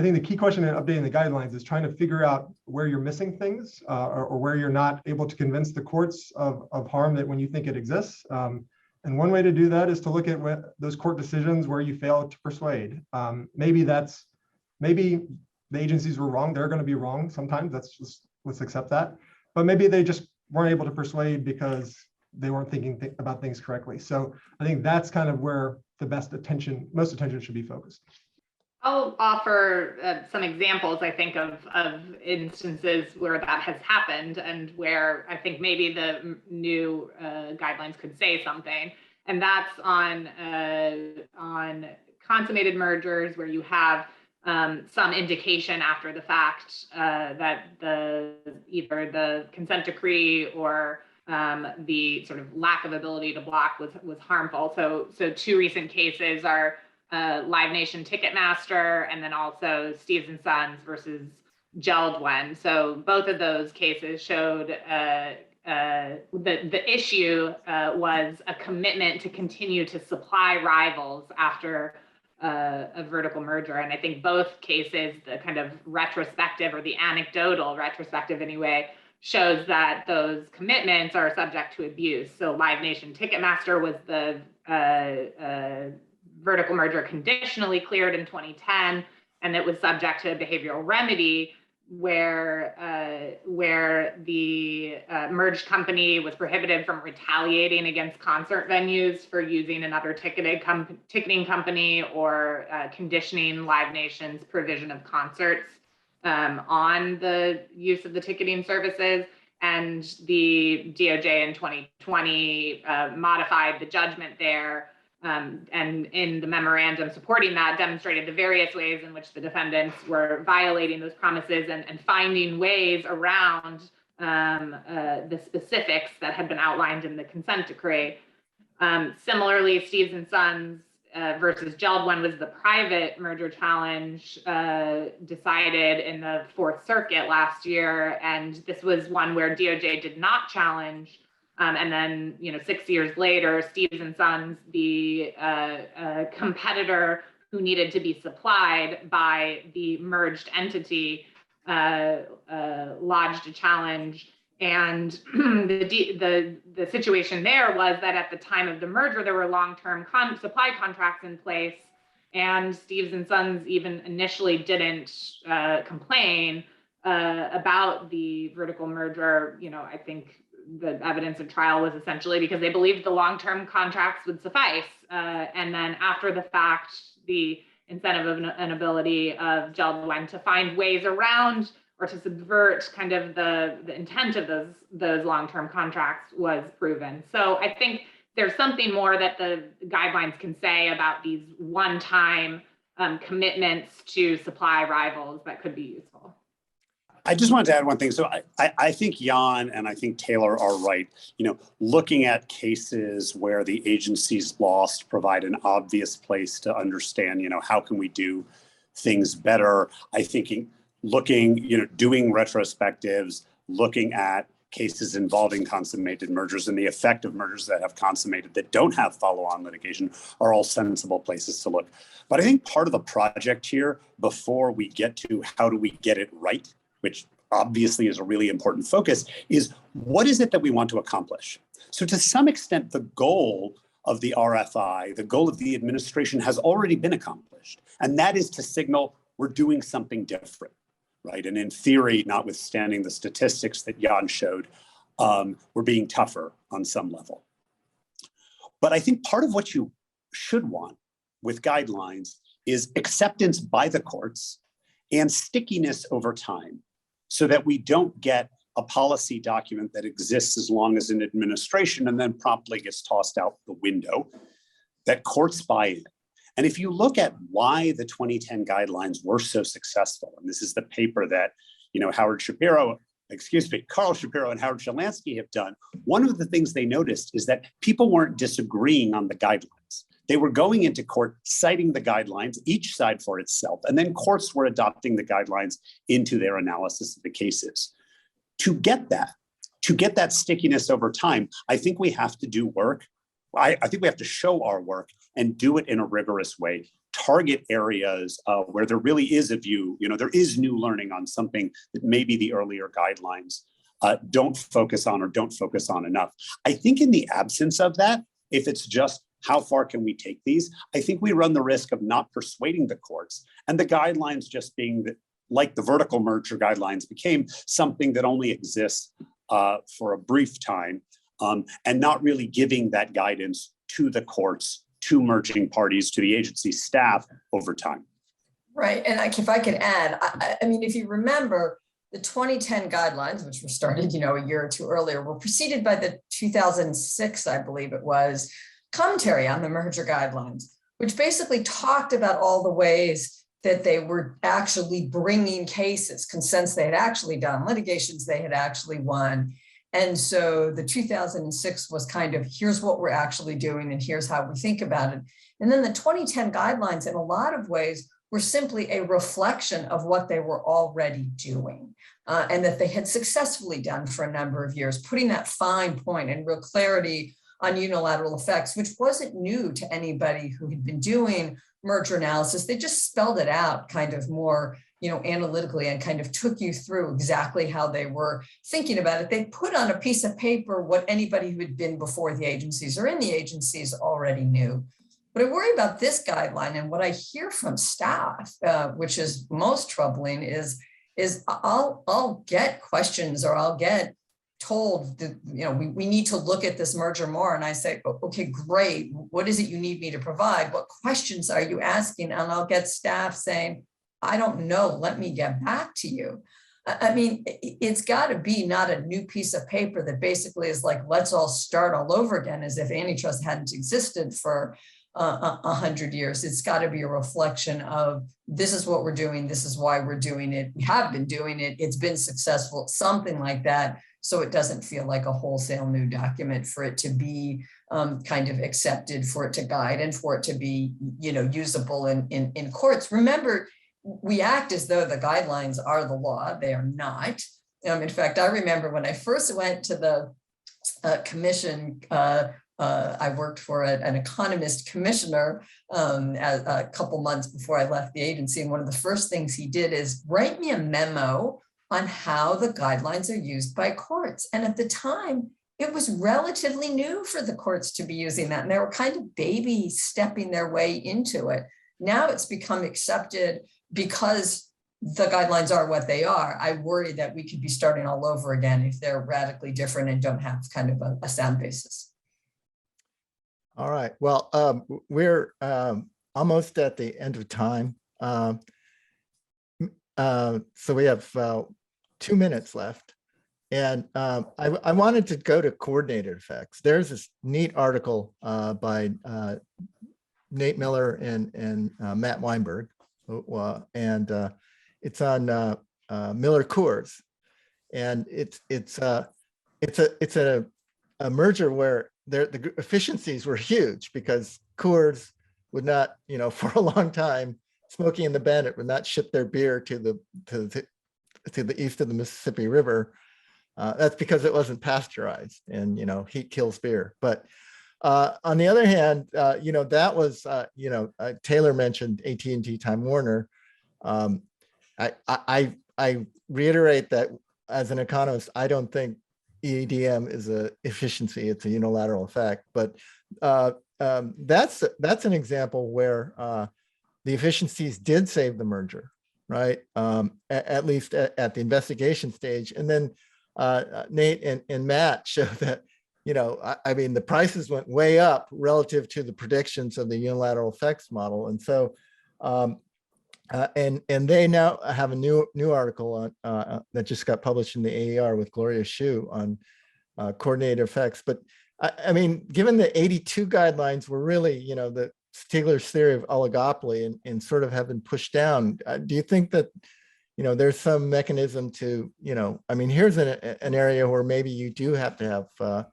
think the key question in updating the guidelines is trying to figure out where you're missing things or where you're not able to convince the courts of harm that when you think it exists. And one way to do that is to look at those court decisions where you fail to persuade. Maybe the agencies were wrong. They're going to be wrong sometimes. Let's accept that. But maybe they just weren't able to persuade because they weren't thinking about things correctly. So I think that's kind of where the most attention should be focused. I'll offer some examples, I think, of instances where that has happened and where I think maybe the new guidelines could say something. And that's on consummated mergers where you have some indication after the fact that either the consent decree or the sort of lack of ability to block was harmful. So two recent cases are Live Nation Ticketmaster and then also Steves and Sons versus Geldwen. So both of those cases showed the issue was a commitment to continue to supply rivals after a vertical merger. And I think both cases, the kind of retrospective or the anecdotal retrospective anyway, shows that those commitments are subject to abuse. So Live Nation Ticketmaster was the vertical merger conditionally cleared in 2010, and it was subject to a behavioral remedy where the merged company was prohibited from retaliating against concert venues for using another ticketing company or conditioning Live Nation's provision of concerts on the use of the ticketing services. And the DOJ in 2020 modified the judgment there And in the memorandum supporting that, demonstrated the various ways in which the defendants were violating those promises and finding ways around the specifics that had been outlined in the consent decree. Similarly, Steves and Sons versus Geldwin was the private merger challenge decided in the Fourth Circuit last year. And this was one where DOJ did not challenge. And then, 6 years later, Steves and Sons, the competitor who needed to be supplied by the merged entity, lodged a challenge. And the situation there was that at the time of the merger, there were long-term supply contracts in place, and Steves and Sons even initially didn't complain about the vertical merger. I think the evidence of trial was essentially because they believed the long-term contracts would suffice. And then after the fact, the incentive and ability of Geldwin to find ways around or to subvert kind of the intent of those long-term contracts was proven. So I think there's something more that the guidelines can say about these one-time commitments to supply rivals that could be useful. I just wanted to add one thing. So I think Jan and I think Taylor are right. Looking at cases where the agencies lost provide an obvious place to understand, how can we do things better? I think doing retrospectives, looking at cases involving consummated mergers and the effect of mergers that have consummated that don't have follow-on litigation are all sensible places to look. But I think part of the project here, before we get to how do we get it right, which obviously is a really important focus, is what is it that we want to accomplish? So to some extent, the goal of the RFI, the goal of the administration has already been accomplished. And that is to signal we're doing something different, right? And in theory, notwithstanding the statistics that Jan showed, we're being tougher on some level. But I think part of what you should want with guidelines is acceptance by the courts and stickiness over time, so that we don't get a policy document that exists as long as an administration and then promptly gets tossed out the window, that courts buy in. And if you look at why the 2010 guidelines were so successful, and this is the paper that Carl Shapiro and Howard Shalansky have done, one of the things they noticed is that people weren't disagreeing on the guidelines. They were going into court citing the guidelines, each side for itself, and then courts were adopting the guidelines into their analysis of the cases. To get that stickiness over time, I think we have to do work. I think we have to show our work and do it in a rigorous way, target areas where there really is a view, there is new learning on something that maybe the earlier guidelines don't focus on or don't focus on enough. I think in the absence of that, if it's just how far can we take these, I think we run the risk of not persuading the courts and the guidelines just being like the vertical merger guidelines became something that only exists for a brief time and not really giving that guidance to the courts, to merging parties, to the agency staff over time. Right, and if I could add, I mean, if you remember, the 2010 guidelines, which were started, a year or two earlier, were preceded by the 2006, I believe it was, commentary on the merger guidelines, which basically talked about all the ways that they were actually bringing cases, consents they had actually done, litigations they had actually won. And so the 2006 was kind of, here's what we're actually doing and here's how we think about it. And then the 2010 guidelines, in a lot of ways, were simply a reflection of what they were already doing and that they had successfully done for a number of years, putting that fine point and real clarity on unilateral effects, which wasn't new to anybody who had been doing merger analysis. They just spelled it out kind of more, analytically and kind of took you through exactly how they were thinking about it. They put on a piece of paper what anybody who had been before the agencies or in the agencies already knew. But I worry about this guideline, and what I hear from staff, which is most troubling, is I'll get questions or I'll get told that, we need to look at this merger more. And I say, okay, great. What is it you need me to provide? What questions are you asking? And I'll get staff saying, I don't know, let me get back to you. I mean, it's got to be not a new piece of paper that basically is like, let's all start all over again, as if antitrust hadn't existed for 100 years. It's got to be a reflection of this is what we're doing. This is why we're doing it. We have been doing it. It's been successful, something like that. So it doesn't feel like a wholesale new document, for it to be kind of accepted, for it to guide, and for it to be, usable in courts. Remember, we act as though the guidelines are the law. They are not. In fact, I remember when I first went to the commission, I worked for an economist commissioner a couple months before I left the agency. And one of the first things he did is write me a memo on how the guidelines are used by courts. And at the time, it was relatively new for the courts to be using that. And they were kind of baby stepping their way into it. Now it's become accepted because the guidelines are what they are. I worry that we could be starting all over again if they're radically different and don't have kind of a sound basis. All right. Well, we're almost at the end of time. So we have 2 minutes left. And I wanted to go to coordinated effects. There's this neat article by Nate Miller and Matt Weinberg, and it's on Miller Coors, and it's a merger where the efficiencies were huge, because Coors would not, for a long time, Smokey and the Bandit would not ship their beer to the east of the Mississippi River. That's because it wasn't pasteurized, and heat kills beer. But on the other hand, that was Taylor mentioned AT&T Time Warner. I reiterate that as an economist, I don't think EADM is a efficiency; it's a unilateral effect. But that's an example where the efficiencies did save the merger, right? At least at the investigation stage, and then Nate and Matt show that, I mean, the prices went way up relative to the predictions of the unilateral effects model. And so, and they now have a new article on, that just got published in the AER with Gloria Hsu on coordinated effects. But I mean, given the 82 guidelines were really, the Stigler's theory of oligopoly and sort of have been pushed down, do you think that, there's some mechanism to, I mean, here's an area where maybe you do have to have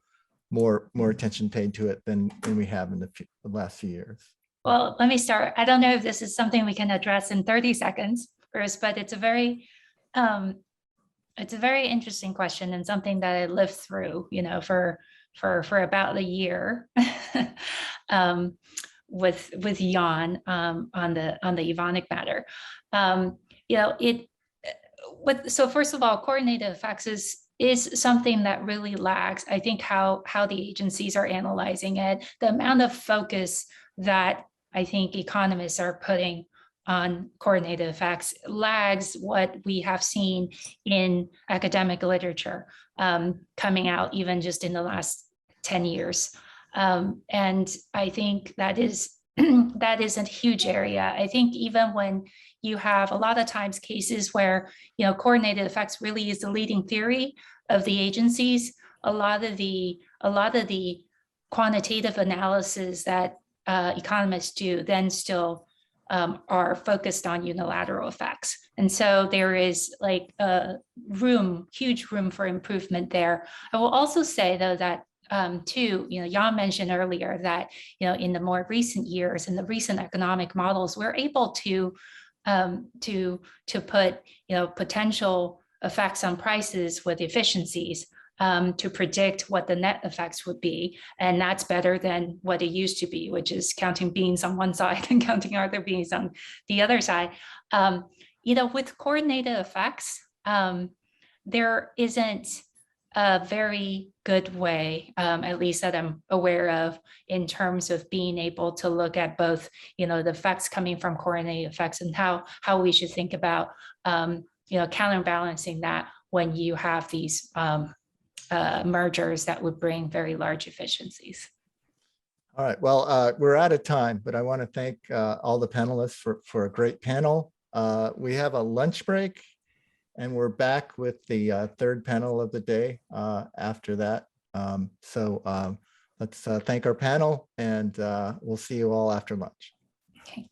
more attention paid to it than we have in the last few years? Well, let me start. I don't know if this is something we can address in 30 seconds, Bruce, but it's a very interesting question, and something that I lived through, for about a year with Jan on the Evonik matter. So first of all, coordinated effects is something that really lags. I think how the agencies are analyzing it, the amount of focus that I think economists are putting on coordinated effects lags what we have seen in academic literature coming out even just in the last 10 years. And I think that is a huge area. I think even when you have a lot of times cases where, coordinated effects really is the leading theory of the agencies, a lot of the quantitative analysis that economists do then still are focused on unilateral effects. And so there is like huge room for improvement there. I will also say though that too, Jan mentioned earlier that, in the more recent years, in the recent economic models, we're able to put, potential effects on prices with efficiencies to predict what the net effects would be. And that's better than what it used to be, which is counting beans on one side and counting other beans on the other side. With coordinated effects, there isn't a very good way, at least that I'm aware of, in terms of being able to look at both, the effects coming from coordinated effects and how we should think about, counterbalancing that when you have these mergers that would bring very large efficiencies. All right. Well, we're out of time, but I want to thank all the panelists for a great panel. We have a lunch break, and we're back with the third panel of the day after that. So let's thank our panel, and we'll see you all after lunch. Okay.